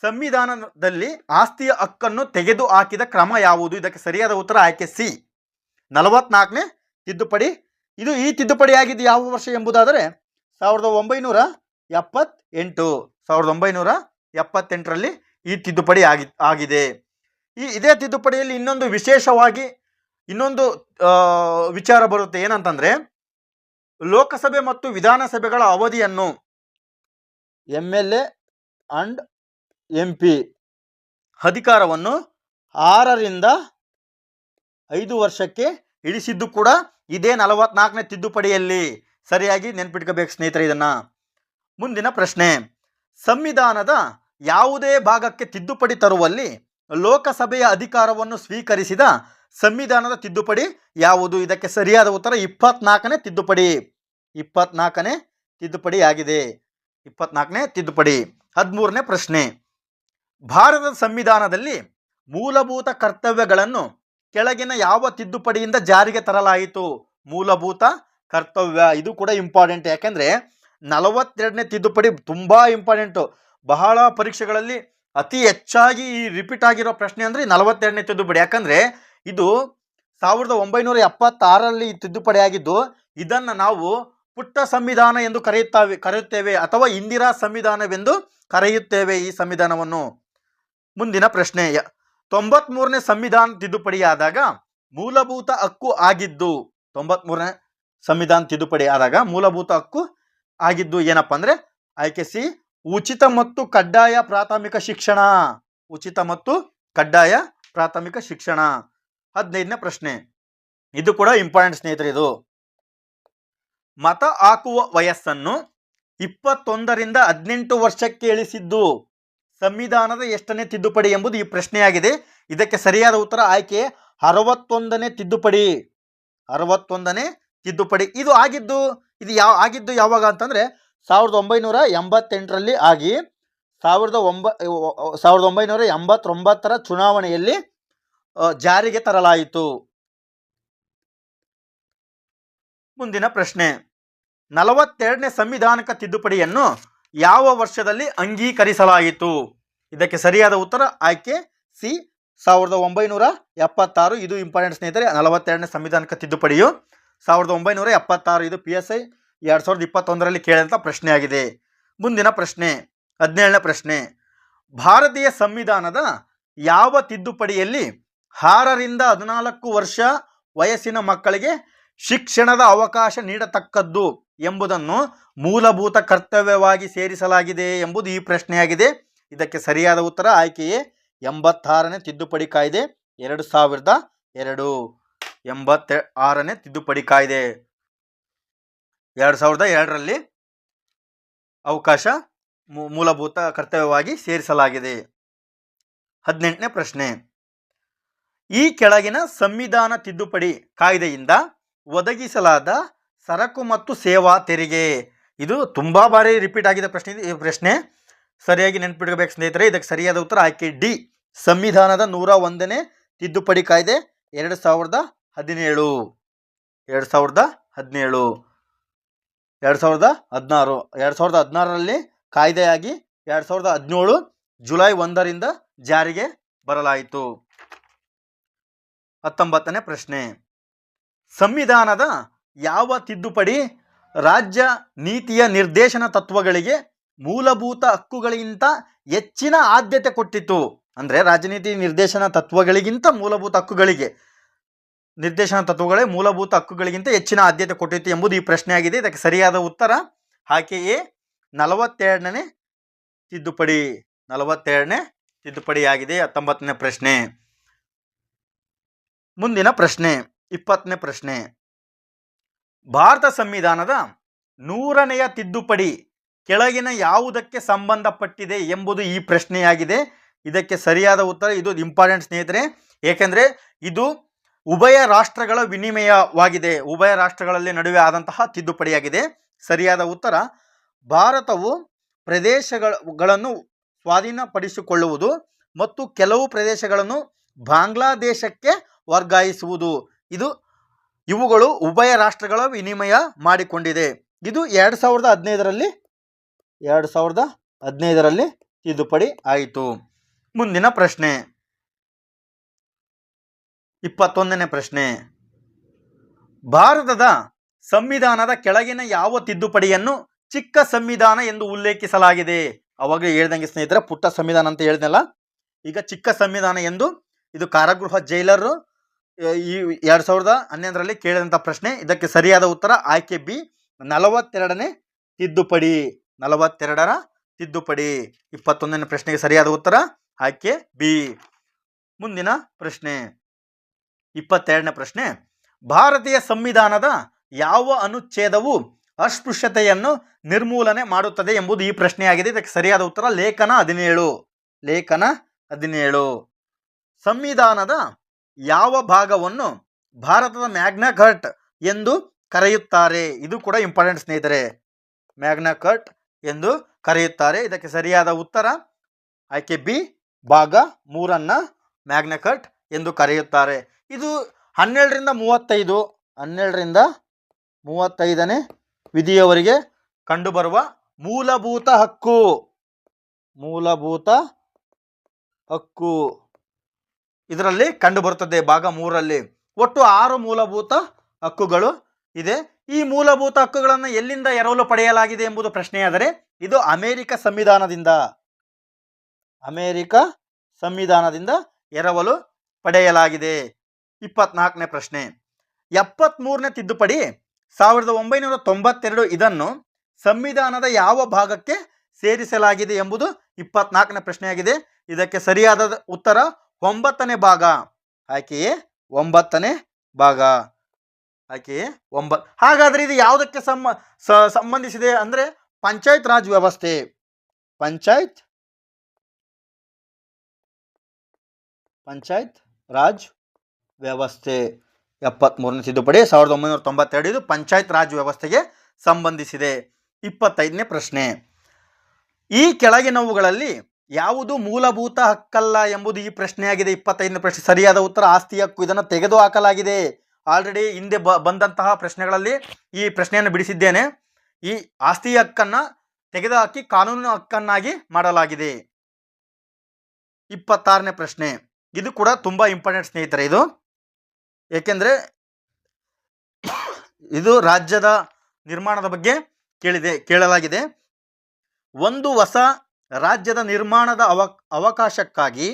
ಸಂವಿಧಾನದಲ್ಲಿ ಆಸ್ತಿಯ ಹಕ್ಕನ್ನು ತೆಗೆದು ಹಾಕಿದ ಕ್ರಮ ಯಾವುದು? ಇದಕ್ಕೆ ಸರಿಯಾದ ಉತ್ತರ ಆಯ್ಕೆ ಸಿ, 44ನೇ ತಿದ್ದುಪಡಿ. ಈ ತಿದ್ದುಪಡಿ ಆಗಿದ್ದು ಯಾವ ವರ್ಷ ಎಂಬುದಾದರೆ 1978ರಲ್ಲಿ ಈ ತಿದ್ದುಪಡಿ ಆಗಿದೆ. ಇದೇ ತಿದ್ದುಪಡಿಯಲ್ಲಿ ಇನ್ನೊಂದು ವಿಚಾರ ಬರುತ್ತೆ. ಏನಂತಂದ್ರೆ, ಲೋಕಸಭೆ ಮತ್ತು ವಿಧಾನಸಭೆಗಳ ಅವಧಿಯನ್ನು MLA ಅಂಡ್ MP ಅಧಿಕಾರವನ್ನು 6ರಿಂದ 5 ವರ್ಷಕ್ಕೆ ಇಳಿಸಿದ್ದು ಕೂಡ ಇದೇ 44ನೇ ತಿದ್ದುಪಡಿಯಲ್ಲಿ. ಸರಿಯಾಗಿ ನೆನ್ಪಿಟ್ಕೋಬೇಕು ಸ್ನೇಹಿತರೆ ಇದನ್ನ. ಮುಂದಿನ ಪ್ರಶ್ನೆ. ಸಂವಿಧಾನದ ಯಾವುದೇ ಭಾಗಕ್ಕೆ ತಿದ್ದುಪಡಿ ತರುವಲ್ಲಿ ಲೋಕಸಭೆಯ ಅಧಿಕಾರವನ್ನು ಸ್ವೀಕರಿಸಿದ ಸಂವಿಧಾನದ ತಿದ್ದುಪಡಿ ಯಾವುದು? ಇದಕ್ಕೆ ಸರಿಯಾದ ಉತ್ತರ 24ನೇ ತಿದ್ದುಪಡಿ. 24ನೇ ತಿದ್ದುಪಡಿ ಆಗಿದೆ. 24ನೇ ತಿದ್ದುಪಡಿ. 13ನೇ ಪ್ರಶ್ನೆ. ಭಾರತದ ಸಂವಿಧಾನದಲ್ಲಿ ಮೂಲಭೂತ ಕರ್ತವ್ಯಗಳನ್ನು ಕೆಳಗಿನ ಯಾವ ತಿದ್ದುಪಡಿಯಿಂದ ಜಾರಿಗೆ ತರಲಾಯಿತು? ಮೂಲಭೂತ ಕರ್ತವ್ಯ, ಇದು ಕೂಡ ಇಂಪಾರ್ಟೆಂಟ್. ಯಾಕೆಂದರೆ 42ನೇ ತಿದ್ದುಪಡಿ ತುಂಬ ಇಂಪಾರ್ಟೆಂಟು. ಬಹಳ ಪರೀಕ್ಷೆಗಳಲ್ಲಿ ಅತಿ ಹೆಚ್ಚಾಗಿ ಈ ರಿಪೀಟ್ ಆಗಿರೋ ಪ್ರಶ್ನೆ ಅಂದರೆ 42ನೇ ತಿದ್ದುಪಡಿ. ಯಾಕಂದರೆ ಇದು 1976ರಲ್ಲಿ ಈ ತಿದ್ದುಪಡಿ ಆಗಿದ್ದು, ಇದನ್ನು ನಾವು ಪುಟ್ಟ ಸಂವಿಧಾನ ಎಂದು ಕರೆಯುತ್ತೇವೆ ಅಥವಾ ಇಂದಿರಾ ಸಂವಿಧಾನವೆಂದು ಕರೆಯುತ್ತೇವೆ ಈ ಸಂವಿಧಾನವನ್ನು. ಮುಂದಿನ ಪ್ರಶ್ನೆ, 93ನೇ ಸಂವಿಧಾನ ತಿದ್ದುಪಡಿಯಾದಾಗ ಮೂಲಭೂತ ಹಕ್ಕು ಆಗಿದ್ದು, 93ನೇ ಸಂವಿಧಾನ ತಿದ್ದುಪಡಿ ಆದಾಗ ಮೂಲಭೂತ ಹಕ್ಕು ಆಗಿದ್ದು ಏನಪ್ಪ ಅಂದರೆ ಆಯ್ಕೆ ಸಿ, ಉಚಿತ ಮತ್ತು ಕಡ್ಡಾಯ ಪ್ರಾಥಮಿಕ ಶಿಕ್ಷಣ. ಉಚಿತ ಮತ್ತು ಕಡ್ಡಾಯ ಪ್ರಾಥಮಿಕ ಶಿಕ್ಷಣ. 15ನೇ ಪ್ರಶ್ನೆ, ಇದು ಕೂಡ ಇಂಪಾರ್ಟೆಂಟ್ ಸ್ನೇಹಿತರೆ. ಇದು ಮತ ಹಾಕುವ ವಯಸ್ಸನ್ನು 21ರಿಂದ 18 ವರ್ಷಕ್ಕೆ ಇಳಿಸಿದ್ದು ಸಂವಿಧಾನದ ಎಷ್ಟನೇ ತಿದ್ದುಪಡಿ ಎಂಬುದು ಈ ಪ್ರಶ್ನೆಯಾಗಿದೆ. ಇದಕ್ಕೆ ಸರಿಯಾದ ಉತ್ತರ ಆಯ್ಕೆ 61ನೇ ತಿದ್ದುಪಡಿ. 61ನೇ ತಿದ್ದುಪಡಿ. ಇದು ಆಗಿದ್ದು ಯಾವಾಗ ಅಂತಂದರೆ 1988ರಲ್ಲಿ ಆಗಿ 1989ರ ಚುನಾವಣೆಯಲ್ಲಿ ಜಾರಿಗೆ ತರಲಾಯಿತು. ಮುಂದಿನ ಪ್ರಶ್ನೆ, 42ನೇ ಸಂವಿಧಾನಿಕ ತಿದ್ದುಪಡಿಯನ್ನು ಯಾವ ವರ್ಷದಲ್ಲಿ ಅಂಗೀಕರಿಸಲಾಯಿತು? ಇದಕ್ಕೆ ಸರಿಯಾದ ಉತ್ತರ ಆಯ್ಕೆ ಸಿ, 1976. ಇದು ಇಂಪಾರ್ಟೆಂಟ್ ಸ್ನೇಹಿತರೆ. 42ನೇ ಸಂವಿಧಾನಿಕ ತಿದ್ದುಪಡಿಯು 1976. ಇದು PSI 2021ರಲ್ಲಿ ಕೇಳಿದಂಥ ಪ್ರಶ್ನೆಯಾಗಿದೆ. ಮುಂದಿನ ಪ್ರಶ್ನೆ, 17ನೇ ಪ್ರಶ್ನೆ, ಭಾರತೀಯ ಸಂವಿಧಾನದ ಯಾವ ತಿದ್ದುಪಡಿಯಲ್ಲಿ 6ರಿಂದ 14 ವರ್ಷ ವಯಸ್ಸಿನ ಮಕ್ಕಳಿಗೆ ಶಿಕ್ಷಣದ ಅವಕಾಶ ನೀಡತಕ್ಕದ್ದು ಎಂಬುದನ್ನು ಮೂಲಭೂತ ಕರ್ತವ್ಯವಾಗಿ ಸೇರಿಸಲಾಗಿದೆ ಎಂಬುದು ಈ ಪ್ರಶ್ನೆಯಾಗಿದೆ. ಇದಕ್ಕೆ ಸರಿಯಾದ ಉತ್ತರ ಆಯ್ಕೆಯೇ 86ನೇ ತಿದ್ದುಪಡಿ ಕಾಯ್ದೆ 2002. 86ನೇ ತಿದ್ದುಪಡಿ ಕಾಯ್ದೆ 2002ರಲ್ಲಿ ಅವಕಾಶ ಮೂಲಭೂತ ಕರ್ತವ್ಯವಾಗಿ ಸೇರಿಸಲಾಗಿದೆ. 18ನೇ ಪ್ರಶ್ನೆ, ಈ ಕೆಳಗಿನ ಸಂವಿಧಾನ ತಿದ್ದುಪಡಿ ಕಾಯ್ದೆಯಿಂದ ಒದಗಿಸಲಾದ ಸರಕು ಮತ್ತು ಸೇವಾ ತೆರಿಗೆ. ಇದು ತುಂಬ ಬಾರಿ ರಿಪೀಟ್ ಆಗಿದೆ ಪ್ರಶ್ನೆ. ಈ ಪ್ರಶ್ನೆ ಸರಿಯಾಗಿ ನೆನಪಿಡಬೇಕು ಸ್ನೇಹಿತರೆ. ಇದಕ್ಕೆ ಸರಿಯಾದ ಉತ್ತರ ಆಯ್ಕೆ ಡಿ, ಸಂವಿಧಾನದ 101ನೇ ತಿದ್ದುಪಡಿ ಕಾಯ್ದೆ 2017. 2016ರಲ್ಲಿ ಕಾಯ್ದೆಯಾಗಿ 2017 ಜುಲೈ 1ರಿಂದ ಜಾರಿಗೆ ಬರಲಾಯಿತು. 19ನೇ ಪ್ರಶ್ನೆ, ಸಂವಿಧಾನದ ಯಾವ ತಿದ್ದುಪಡಿ ರಾಜ್ಯ ನೀತಿಯ ನಿರ್ದೇಶನ ತತ್ವಗಳಿಗೆ ಮೂಲಭೂತ ಹಕ್ಕುಗಳಿಗಿಂತ ಹೆಚ್ಚಿನ ಆದ್ಯತೆ ಕೊಟ್ಟಿತು? ಅಂದರೆ ರಾಜನೀತಿ ನಿರ್ದೇಶನ ತತ್ವಗಳಿಗಿಂತ ಮೂಲಭೂತ ಹಕ್ಕುಗಳಿಗೆ ಮೂಲಭೂತ ಹಕ್ಕುಗಳಿಗಿಂತ ಹೆಚ್ಚಿನ ಆದ್ಯತೆ ಕೊಟ್ಟಿತ್ತು ಎಂಬುದು ಈ ಪ್ರಶ್ನೆಯಾಗಿದೆ. ಇದಕ್ಕೆ ಸರಿಯಾದ ಉತ್ತರ ಆಯ್ಕೆಯೇ 42ನೇ ತಿದ್ದುಪಡಿ. 42ನೇ ತಿದ್ದುಪಡಿಯಾಗಿದೆ. 19ನೇ ಪ್ರಶ್ನೆ. ಮುಂದಿನ ಪ್ರಶ್ನೆ, 20ನೇ ಪ್ರಶ್ನೆ, ಭಾರತ ಸಂವಿಧಾನದ 100ನೆಯ ತಿದ್ದುಪಡಿ ಕೆಳಗಿನ ಯಾವುದಕ್ಕೆ ಸಂಬಂಧಪಟ್ಟಿದೆ ಎಂಬುದು ಈ ಪ್ರಶ್ನೆಯಾಗಿದೆ. ಇದಕ್ಕೆ ಸರಿಯಾದ ಉತ್ತರ, ಇದು ಇಂಪಾರ್ಟೆಂಟ್ ಸ್ನೇಹಿತರೆ, ಏಕೆಂದರೆ ಇದು ಉಭಯ ರಾಷ್ಟ್ರಗಳ ವಿನಿಮಯವಾಗಿದೆ. ಉಭಯ ರಾಷ್ಟ್ರಗಳಲ್ಲಿ ನಡುವೆ ಆದಂತಹ ತಿದ್ದುಪಡಿಯಾಗಿದೆ. ಸರಿಯಾದ ಉತ್ತರ, ಭಾರತವು ಪ್ರದೇಶಗಳನ್ನು ಸ್ವಾಧೀನಪಡಿಸಿಕೊಳ್ಳುವುದು ಮತ್ತು ಕೆಲವು ಪ್ರದೇಶಗಳನ್ನು ಬಾಂಗ್ಲಾದೇಶಕ್ಕೆ ವರ್ಗಾಯಿಸುವುದು. ಇವುಗಳು ಉಭಯ ರಾಷ್ಟ್ರಗಳ ವಿನಿಮಯ ಮಾಡಿಕೊಂಡಿದೆ. ಇದು 2015ರಲ್ಲಿ ತಿದ್ದುಪಡಿ ಆಯಿತು. ಮುಂದಿನ ಪ್ರಶ್ನೆ, 21ನೇ ಪ್ರಶ್ನೆ, ಭಾರತದ ಸಂವಿಧಾನದ ಕೆಳಗಿನ ಯಾವ ತಿದ್ದುಪಡಿಯನ್ನು ಚಿಕ್ಕ ಸಂವಿಧಾನ ಎಂದು ಉಲ್ಲೇಖಿಸಲಾಗಿದೆ? ಅವಾಗ ಹೇಳ್ದಂಗೆ ಸ್ನೇಹಿತರೆ, ಪುಟ್ಟ ಸಂವಿಧಾನ ಅಂತ ಹೇಳಿದ್ನಲ್ಲ, ಈಗ ಚಿಕ್ಕ ಸಂವಿಧಾನ ಎಂದು ಇದು ಕಾರಾಗೃಹ ಜೈಲರು ಈ 2011ರಲ್ಲಿ ಕೇಳಿದಂಥ ಪ್ರಶ್ನೆ. ಇದಕ್ಕೆ ಸರಿಯಾದ ಉತ್ತರ ಆಯ್ಕೆ ಬಿ, 42ನೇ ತಿದ್ದುಪಡಿ. 42ರ ತಿದ್ದುಪಡಿ. 21ನೇ ಪ್ರಶ್ನೆಗೆ ಸರಿಯಾದ ಉತ್ತರ ಆಯ್ಕೆ ಬಿ. ಮುಂದಿನ ಪ್ರಶ್ನೆ, 22ನೇ ಪ್ರಶ್ನೆ, ಭಾರತೀಯ ಸಂವಿಧಾನದ ಯಾವ ಅನುಚ್ಛೇದವು ಅಸ್ಪೃಶ್ಯತೆಯನ್ನು ನಿರ್ಮೂಲನೆ ಮಾಡುತ್ತದೆ ಎಂಬುದು ಈ ಪ್ರಶ್ನೆಯಾಗಿದೆ. ಇದಕ್ಕೆ ಸರಿಯಾದ ಉತ್ತರ ಲೇಖನ 17. ಸಂವಿಧಾನದ ಯಾವ ಭಾಗವನ್ನು ಭಾರತದ ಮ್ಯಾಗ್ನಾ ಕಾರ್ಟಾ ಎಂದು ಕರೆಯುತ್ತಾರೆ? ಇದು ಕೂಡ ಇಂಪಾರ್ಟೆಂಟ್ ಸ್ನೇಹಿತರೆ. ಮ್ಯಾಗ್ನಾ ಕಾರ್ಟಾ ಎಂದು ಕರೆಯುತ್ತಾರೆ. ಇದಕ್ಕೆ ಸರಿಯಾದ ಉತ್ತರ ಆಯ್ಕೆ ಬಿ, ಭಾಗ 3 ಮ್ಯಾಗ್ನಾ ಕಾರ್ಟಾ ಎಂದು ಕರೆಯುತ್ತಾರೆ. ಇದು 12ರಿಂದ 35ನೇ ವಿಧಿಯವರೆಗೆ ಕಂಡುಬರುವ ಮೂಲಭೂತ ಹಕ್ಕು. ಮೂಲಭೂತ ಹಕ್ಕು ಇದರಲ್ಲಿ ಕಂಡುಬರುತ್ತದೆ ಭಾಗ 3ರಲ್ಲಿ. ಒಟ್ಟು 6 ಮೂಲಭೂತ ಹಕ್ಕುಗಳು ಇದೆ. ಈ ಮೂಲಭೂತ ಹಕ್ಕುಗಳನ್ನು ಎಲ್ಲಿಂದ ಎರವಲು ಪಡೆಯಲಾಗಿದೆ ಎಂಬುದು ಪ್ರಶ್ನೆಯಾದರೆ ಇದು ಅಮೆರಿಕ ಸಂವಿಧಾನದಿಂದ ಎರವಲು ಪಡೆಯಲಾಗಿದೆ. 24ನೇ ಪ್ರಶ್ನೆ. 73ನೇ ತಿದ್ದುಪಡಿ 1992 ಇದನ್ನು ಸಂವಿಧಾನದ ಯಾವ ಭಾಗಕ್ಕೆ ಸೇರಿಸಲಾಗಿದೆ ಎಂಬುದು 24ನೇ ಪ್ರಶ್ನೆಯಾಗಿದೆ. ಇದಕ್ಕೆ ಸರಿಯಾದ ಉತ್ತರ 9ನೇ ಭಾಗ. ಆಯ್ಕೆಯೇ 9ನೇ ಭಾಗ. ಆಯ್ಕೆಯೇ 9. ಹಾಗಾದರೆ ಇದು ಯಾವುದಕ್ಕೆ ಸಂಬಂಧಿಸಿದೆ ಅಂದರೆ ಪಂಚಾಯತ್ ರಾಜ್ ವ್ಯವಸ್ಥೆ. ಪಂಚಾಯತ್ ರಾಜ್ ವ್ಯವಸ್ಥೆ 73ನೇ ತಿದ್ದುಪಡಿ 1992 ಇದು ಪಂಚಾಯತ್ ರಾಜ್ ವ್ಯವಸ್ಥೆಗೆ ಸಂಬಂಧಿಸಿದೆ. 25ನೇ ಪ್ರಶ್ನೆ. ಈ ಕೆಳಗಿನವುಗಳಲ್ಲಿ ಯಾವುದು ಮೂಲಭೂತ ಹಕ್ಕಲ್ಲ ಎಂಬುದು ಈ ಪ್ರಶ್ನೆಯಾಗಿದೆ. 25ನೇ ಪ್ರಶ್ನೆ. ಸರಿಯಾದ ಉತ್ತರ ಆಸ್ತಿ ಹಕ್ಕು. ಇದನ್ನು ತೆಗೆದುಹಾಕಲಾಗಿದೆ. ಆಲ್ರೆಡಿ ಹಿಂದೆ ಬಂದಂತಹ ಪ್ರಶ್ನೆಗಳಲ್ಲಿ ಈ ಪ್ರಶ್ನೆಯನ್ನು ಬಿಡಿಸಿದ್ದೇನೆ. ಈ ಆಸ್ತಿ ಹಕ್ಕನ್ನು ತೆಗೆದುಹಾಕಿ ಕಾನೂನು ಹಕ್ಕನ್ನಾಗಿ ಮಾಡಲಾಗಿದೆ. 26ನೇ ಪ್ರಶ್ನೆ. ಇದು ಕೂಡ ತುಂಬ ಇಂಪಾರ್ಟೆಂಟ್ ಸ್ನೇಹಿತರೆ. ಇದು ಏಕೆಂದರೆ ಇದು ರಾಜ್ಯದ ನಿರ್ಮಾಣದ ಬಗ್ಗೆ ಕೇಳಲಾಗಿದೆ. ಒಂದು ಹೊಸ ರಾಜ್ಯದ ನಿರ್ಮಾಣದ ಅವಕಾಶಕ್ಕಾಗಿ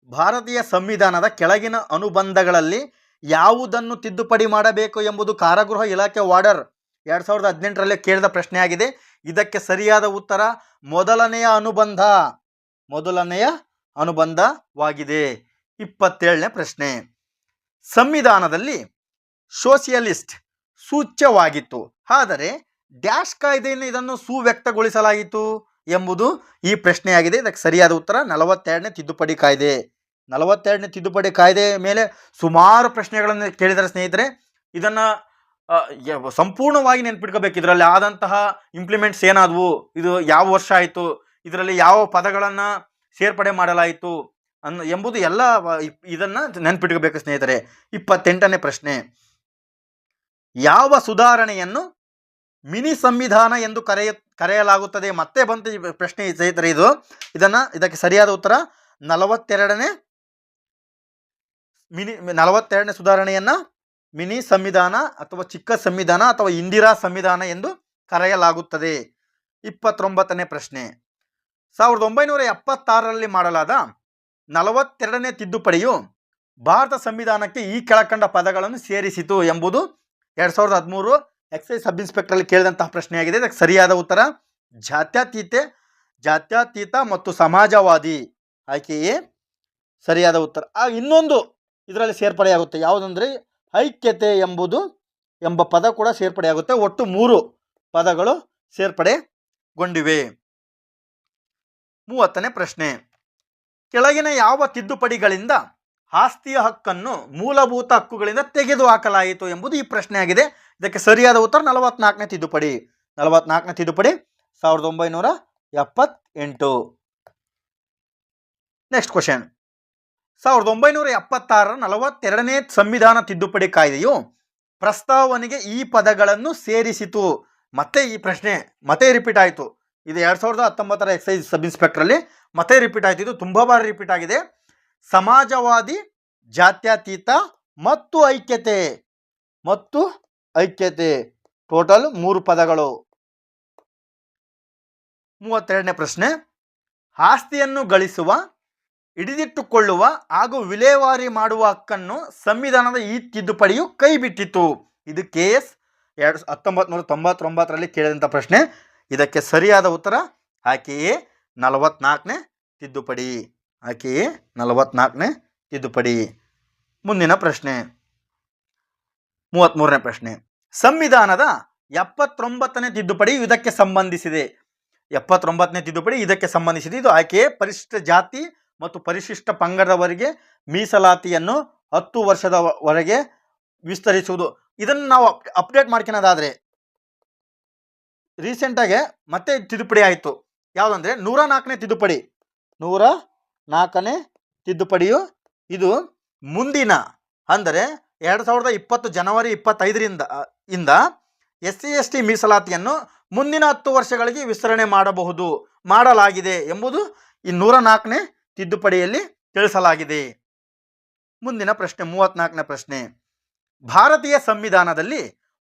ಭಾರತೀಯ ಸಂವಿಧಾನದ ಕೆಳಗಿನ ಅನುಬಂಧಗಳಲ್ಲಿ ಯಾವುದನ್ನು ತಿದ್ದುಪಡಿ ಮಾಡಬೇಕು ಎಂಬುದು ಕಾರಾಗೃಹ ಇಲಾಖೆ ಆರ್ಡರ್ 2018ರಲ್ಲಿ ಕೇಳಿದ ಪ್ರಶ್ನೆಯಾಗಿದೆ. ಇದಕ್ಕೆ ಸರಿಯಾದ ಉತ್ತರ ಮೊದಲನೆಯ ಅನುಬಂಧವಾಗಿದೆ. 27ನೇ ಪ್ರಶ್ನೆ. ಸಂವಿಧಾನದಲ್ಲಿ ಸೋಷಿಯಲಿಸ್ಟ್ ಸೂಚ್ಯವಾಗಿತ್ತು, ಆದರೆ ಡ್ಯಾಶ್ ಕಾಯ್ದೆಯನ್ನು ಇದನ್ನು ಸುವ್ಯಕ್ತಗೊಳಿಸಲಾಯಿತು ಎಂಬುದು ಈ ಪ್ರಶ್ನೆಯಾಗಿದೆ. ಇದಕ್ಕೆ ಸರಿಯಾದ ಉತ್ತರ 42ನೇ ತಿದ್ದುಪಡಿ ಕಾಯ್ದೆ. 42ನೇ ತಿದ್ದುಪಡಿ ಕಾಯ್ದೆ ಮೇಲೆ ಸುಮಾರು ಪ್ರಶ್ನೆಗಳನ್ನು ಕೇಳಿದರೆ ಸ್ನೇಹಿತರೆ, ಇದನ್ನು ಸಂಪೂರ್ಣವಾಗಿ ನೆನ್ಪಿಟ್ಕೋಬೇಕು. ಇದರಲ್ಲಿ ಆದಂತಹ ಇಂಪ್ಲಿಮೆಂಟ್ಸ್ ಏನಾದವು, ಇದು ಯಾವ ವರ್ಷ ಆಯಿತು, ಇದರಲ್ಲಿ ಯಾವ ಪದಗಳನ್ನು ಸೇರ್ಪಡೆ ಮಾಡಲಾಯಿತು ಎಂಬುದು ಎಲ್ಲ ಇದನ್ನು ನೆನ್ಪಿಟ್ಕೋಬೇಕು ಸ್ನೇಹಿತರೆ. 28ನೇ ಪ್ರಶ್ನೆ. ಯಾವ ಸುಧಾರಣೆಯನ್ನು ಮಿನಿ ಸಂವಿಧಾನ ಎಂದು ಕರೆಯಲಾಗುತ್ತದೆ? ಮತ್ತೆ ಬಂತು ಈ ಪ್ರಶ್ನೆ ಸ್ನೇಹಿತರೆ. ಇದಕ್ಕೆ ಸರಿಯಾದ ಉತ್ತರ 42ನೇ ಸುಧಾರಣೆಯನ್ನು ಮಿನಿ ಸಂವಿಧಾನ ಅಥವಾ ಚಿಕ್ಕ ಸಂವಿಧಾನ ಅಥವಾ ಇಂದಿರಾ ಸಂವಿಧಾನ ಎಂದು ಕರೆಯಲಾಗುತ್ತದೆ. 29ನೇ ಪ್ರಶ್ನೆ. 1976ರಲ್ಲಿ ಮಾಡಲಾದ 42ನೇ ತಿದ್ದುಪಡಿಯು ಭಾರತ ಸಂವಿಧಾನಕ್ಕೆ ಈ ಕೆಳಕಂಡ ಪದಗಳನ್ನು ಸೇರಿಸಿತು ಎಂಬುದು 2013 ಎಕ್ಸೈಸ್ ಸಬ್ ಇನ್ಸ್ಪೆಕ್ಟರ್ಲ್ಲಿ ಕೇಳಿದಂತಹ ಪ್ರಶ್ನೆಯಾಗಿದೆ. ಇದಕ್ಕೆ ಸರಿಯಾದ ಉತ್ತರ ಜಾತ್ಯತೀತ ಮತ್ತು ಸಮಾಜವಾದಿ. ಆಯ್ಕೆಯೇ ಸರಿಯಾದ ಉತ್ತರ. ಇನ್ನೊಂದು ಇದರಲ್ಲಿ ಸೇರ್ಪಡೆಯಾಗುತ್ತೆ. ಯಾವುದಂದರೆ ಐಕ್ಯತೆ ಎಂಬ ಪದ ಕೂಡ ಸೇರ್ಪಡೆಯಾಗುತ್ತೆ. ಒಟ್ಟು 3 ಪದಗಳು ಸೇರ್ಪಡೆಗೊಂಡಿವೆ. 30ನೇ ಪ್ರಶ್ನೆ. ಕೆಳಗಿನ ಯಾವ ತಿದ್ದುಪಡಿಗಳಿಂದ ಆಸ್ತಿಯ ಹಕ್ಕನ್ನು ಮೂಲಭೂತ ಹಕ್ಕುಗಳಿಂದ ತೆಗೆದುಹಾಕಲಾಯಿತು ಎಂಬುದು ಈ ಪ್ರಶ್ನೆಯಾಗಿದೆ. ಇದಕ್ಕೆ ಸರಿಯಾದ ಉತ್ತರ 44ನೇ ತಿದ್ದುಪಡಿ. 44ನೇ ತಿದ್ದುಪಡಿ 1978. Next question. 1976ರ 42ನೇ ಸಂವಿಧಾನ ತಿದ್ದುಪಡಿ ಕಾಯ್ದೆಯು ಪ್ರಸ್ತಾವನೆಗೆ ಈ ಪದಗಳನ್ನು ಸೇರಿಸಿತು. ಮತ್ತೆ ಈ ಪ್ರಶ್ನೆ ಮತ್ತೆ ರಿಪೀಟ್ ಆಯಿತು. ಇದು 2019ರ ಎಕ್ಸೈಸ್ ಸಬ್ ಇನ್ಸ್ಪೆಕ್ಟ್ರಲ್ಲಿ ಮತ್ತೆ ರಿಪೀಟ್ ಆಯಿತು. ಇದು ತುಂಬ ಬಾರಿ ರಿಪೀಟ್ ಆಗಿದೆ. ಸಮಾಜವಾದಿ, ಜಾತ್ಯತೀತ ಮತ್ತು ಐಕ್ಯತೆ ಟೋಟಲ್ 3 ಪದಗಳು. 32ನೇ ಪ್ರಶ್ನೆ. ಆಸ್ತಿಯನ್ನು ಗಳಿಸುವ, ಹಿಡಿದಿಟ್ಟುಕೊಳ್ಳುವ ಹಾಗೂ ವಿಲೇವಾರಿ ಮಾಡುವ ಹಕ್ಕನ್ನು ಸಂವಿಧಾನದ ಈ ತಿದ್ದುಪಡಿಯು ಕೈಬಿಟ್ಟಿತು. ಇದು KS 1999ರಲ್ಲಿ ಕೇಳಿದಂಥ ಪ್ರಶ್ನೆ. ಇದಕ್ಕೆ ಸರಿಯಾದ ಉತ್ತರ ಆಕೆಯೇ 44ನೇ ತಿದ್ದುಪಡಿ. ಆಕೆಯೇ 44ನೇ ತಿದ್ದುಪಡಿ. ಮುಂದಿನ ಪ್ರಶ್ನೆ 33ನೇ ಪ್ರಶ್ನೆ. ಸಂವಿಧಾನದ 79ನೇ ತಿದ್ದುಪಡಿ ಇದಕ್ಕೆ ಸಂಬಂಧಿಸಿದೆ. 79ನೇ ತಿದ್ದುಪಡಿ ಇದಕ್ಕೆ ಸಂಬಂಧಿಸಿದೆ. ಇದು ಆಕೆಯೇ ಪರಿಶಿಷ್ಟ ಜಾತಿ ಮತ್ತು ಪರಿಶಿಷ್ಟ ಪಂಗಡದವರಿಗೆ ಮೀಸಲಾತಿಯನ್ನು 10 ವರ್ಷದವರೆಗೆ ವಿಸ್ತರಿಸುವುದು. ಇದನ್ನು ನಾವು ಅಪ್ಡೇಟ್ ಮಾಡ್ಕೊಳ್ಳೋದಾದರೆ ರೀಸೆಂಟಾಗೆ ಮತ್ತೆ ತಿದ್ದುಪಡಿ ಆಯಿತು. ಯಾವುದಂದರೆ 104ನೇ ತಿದ್ದುಪಡಿ. 104ನೇ ತಿದ್ದುಪಡಿಯು ಇದು ಮುಂದಿನ ಅಂದರೆ 2020 ಜನವರಿ 25ರಿಂದ SC ST ಮೀಸಲಾತಿಯನ್ನು ಮುಂದಿನ 10 ವರ್ಷಗಳಿಗೆ ವಿಸ್ತರಣೆ ಮಾಡಲಾಗಿದೆ ಎಂಬುದು ಈ 104ನೇ ತಿದ್ದುಪಡಿಯಲ್ಲಿ ತಿಳಿಸಲಾಗಿದೆ. ಮುಂದಿನ ಪ್ರಶ್ನೆ 34ನೇ ಪ್ರಶ್ನೆ. ಭಾರತೀಯ ಸಂವಿಧಾನದಲ್ಲಿ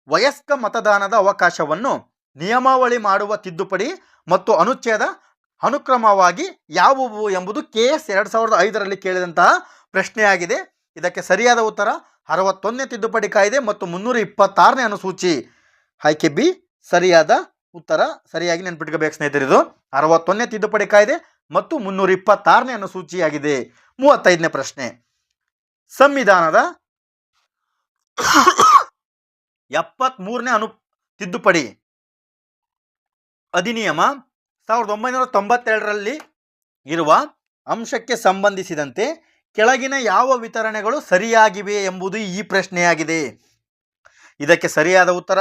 ವಯಸ್ಕ ಮತದಾನದ ಅವಕಾಶವನ್ನು ನಿಯಮಾವಳಿ ಮಾಡುವ ತಿದ್ದುಪಡಿ ಮತ್ತು ಅನುಚ್ಛೇದ ಅನುಕ್ರಮವಾಗಿ ಯಾವುವು ಎಂಬುದು KS 2005ರಲ್ಲಿ ಕೇಳಿದಂತಹ ಪ್ರಶ್ನೆಯಾಗಿದೆ. ಇದಕ್ಕೆ ಸರಿಯಾದ ಉತ್ತರ 61ನೇ ತಿದ್ದುಪಡಿ ಕಾಯ್ದೆ ಮತ್ತು 326ನೇ ಅನುಸೂಚಿ. ಆಯ್ಕೆ ಬಿ ಸರಿಯಾದ ಉತ್ತರ. ಸರಿಯಾಗಿ ನೆನ್ಪಿಟ್ಕೋಬೇಕು ಸ್ನೇಹಿತರೆ, ಇದು 61ನೇ ತಿದ್ದುಪಡಿ ಕಾಯ್ದೆ ಮತ್ತು 326ನೇ ಅನುಸೂಚಿಯಾಗಿದೆ. 35ನೇ ಪ್ರಶ್ನೆ. ಸಂವಿಧಾನದ 73ನೇ ತಿದ್ದುಪಡಿ ಅಧಿನಿಯಮ 1992ರಲ್ಲಿ ಇರುವ ಅಂಶಕ್ಕೆ ಸಂಬಂಧಿಸಿದಂತೆ ಕೆಳಗಿನ ಯಾವ ವಿತರಣೆಗಳು ಸರಿಯಾಗಿವೆ ಎಂಬುದು ಈ ಪ್ರಶ್ನೆಯಾಗಿದೆ. ಇದಕ್ಕೆ ಸರಿಯಾದ ಉತ್ತರ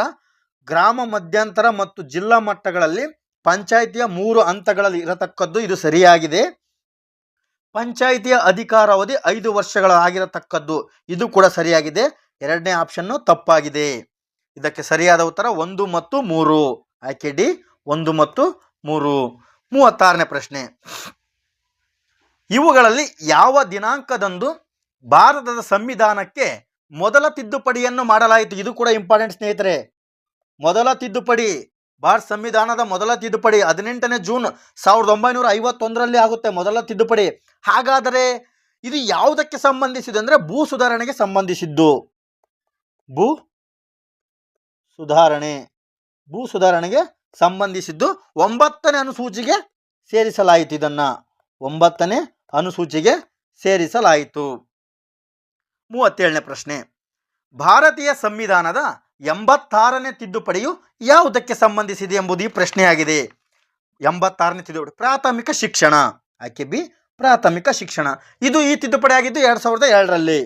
ಗ್ರಾಮ ಮಧ್ಯಂತರ ಮತ್ತು ಜಿಲ್ಲಾ ಮಟ್ಟಗಳಲ್ಲಿ ಪಂಚಾಯಿತಿಯ 3 ಹಂತಗಳಲ್ಲಿ ಇರತಕ್ಕದ್ದು. ಇದು ಸರಿಯಾಗಿದೆ. ಪಂಚಾಯಿತಿಯ ಅಧಿಕಾರಾವಧಿ 5 ವರ್ಷಗಳಾಗಿರತಕ್ಕದ್ದು. ಇದು ಕೂಡ ಸರಿಯಾಗಿದೆ. ಎರಡನೇ ಆಪ್ಷನ್ನು ತಪ್ಪಾಗಿದೆ. ಇದಕ್ಕೆ ಸರಿಯಾದ ಉತ್ತರ 1 ಮತ್ತು 3. ಆಯ್ಕೆ ಡಿ 1 ಮತ್ತು 3. 36ನೇ ಪ್ರಶ್ನೆ. ಇವುಗಳಲ್ಲಿ ಯಾವ ದಿನಾಂಕದಂದು ಭಾರತದ ಸಂವಿಧಾನಕ್ಕೆ ಮೊದಲ ತಿದ್ದುಪಡಿಯನ್ನು ಮಾಡಲಾಯಿತು? ಇದು ಕೂಡ ಇಂಪಾರ್ಟೆಂಟ್ ಸ್ನೇಹಿತರೆ. ಮೊದಲ ತಿದ್ದುಪಡಿ, ಭಾರತ ಸಂವಿಧಾನದ ಮೊದಲ ತಿದ್ದುಪಡಿ 18ನೇ ಜೂನ್ 1951ರಲ್ಲಿ ಆಗುತ್ತೆ ಮೊದಲ ತಿದ್ದುಪಡಿ. ಹಾಗಾದರೆ ಇದು ಯಾವುದಕ್ಕೆ ಸಂಬಂಧಿಸಿದ್ದು ಅಂದರೆ ಭೂ ಸುಧಾರಣೆಗೆ ಸಂಬಂಧಿಸಿದ್ದು. ಭೂ ಸುಧಾರಣೆಗೆ ಸಂಬಂಧಿಸಿದ್ದು 9ನೇ ಅನುಸೂಚಿಗೆ ಸೇರಿಸಲಾಯಿತು. ಇದನ್ನು 9ನೇ ಅನುಸೂಚಿಗೆ ಸೇರಿಸಲಾಯಿತು. 37ನೇ ಪ್ರಶ್ನೆ. ಭಾರತೀಯ ಸಂವಿಧಾನದ 86ನೇ ತಿದ್ದುಪಡಿಯು ಯಾವುದಕ್ಕೆ ಸಂಬಂಧಿಸಿದೆ ಎಂಬುದು ಈ ಪ್ರಶ್ನೆಯಾಗಿದೆ. 86ನೇ ತಿದ್ದುಪಡಿ ಪ್ರಾಥಮಿಕ ಶಿಕ್ಷಣ. ಆಯ್ಕೆ ಬಿ ಪ್ರಾಥಮಿಕ ಶಿಕ್ಷಣ. ಇದು ಈ ತಿದ್ದುಪಡಿ ಆಗಿದ್ದು 2002ರಲ್ಲಿ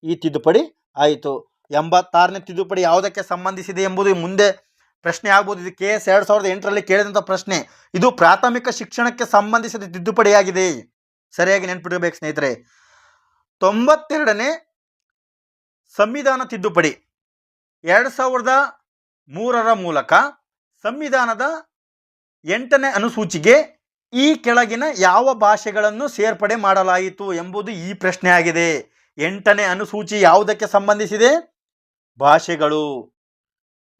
ಈ ತಿದ್ದುಪಡಿ ಆಯಿತು. 86ನೇ ತಿದ್ದುಪಡಿ ಯಾವುದಕ್ಕೆ ಸಂಬಂಧಿಸಿದೆ ಎಂಬುದು ಮುಂದೆ ಪ್ರಶ್ನೆ ಆಗ್ಬೋದು. ಇದು KS 2008ರಲ್ಲಿ ಕೇಳಿದಂಥ ಪ್ರಶ್ನೆ. ಇದು ಪ್ರಾಥಮಿಕ ಶಿಕ್ಷಣಕ್ಕೆ ಸಂಬಂಧಿಸಿದ ತಿದ್ದುಪಡಿಯಾಗಿದೆ. ಸರಿಯಾಗಿ ನೆನ್ಪಿಡಬೇಕು ಸ್ನೇಹಿತರೆ. 92ನೇ ಸಂವಿಧಾನ ತಿದ್ದುಪಡಿ 2003ರ ಮೂಲಕ ಸಂವಿಧಾನದ 8ನೇ ಅನುಸೂಚಿಗೆ ಈ ಕೆಳಗಿನ ಯಾವ ಭಾಷೆಗಳನ್ನು ಸೇರ್ಪಡೆ ಮಾಡಲಾಯಿತು ಎಂಬುದು ಈ ಪ್ರಶ್ನೆಯಾಗಿದೆ. 8ನೇ ಅನುಸೂಚಿ ಯಾವುದಕ್ಕೆ ಸಂಬಂಧಿಸಿದೆ? ಭಾಷೆಗಳು.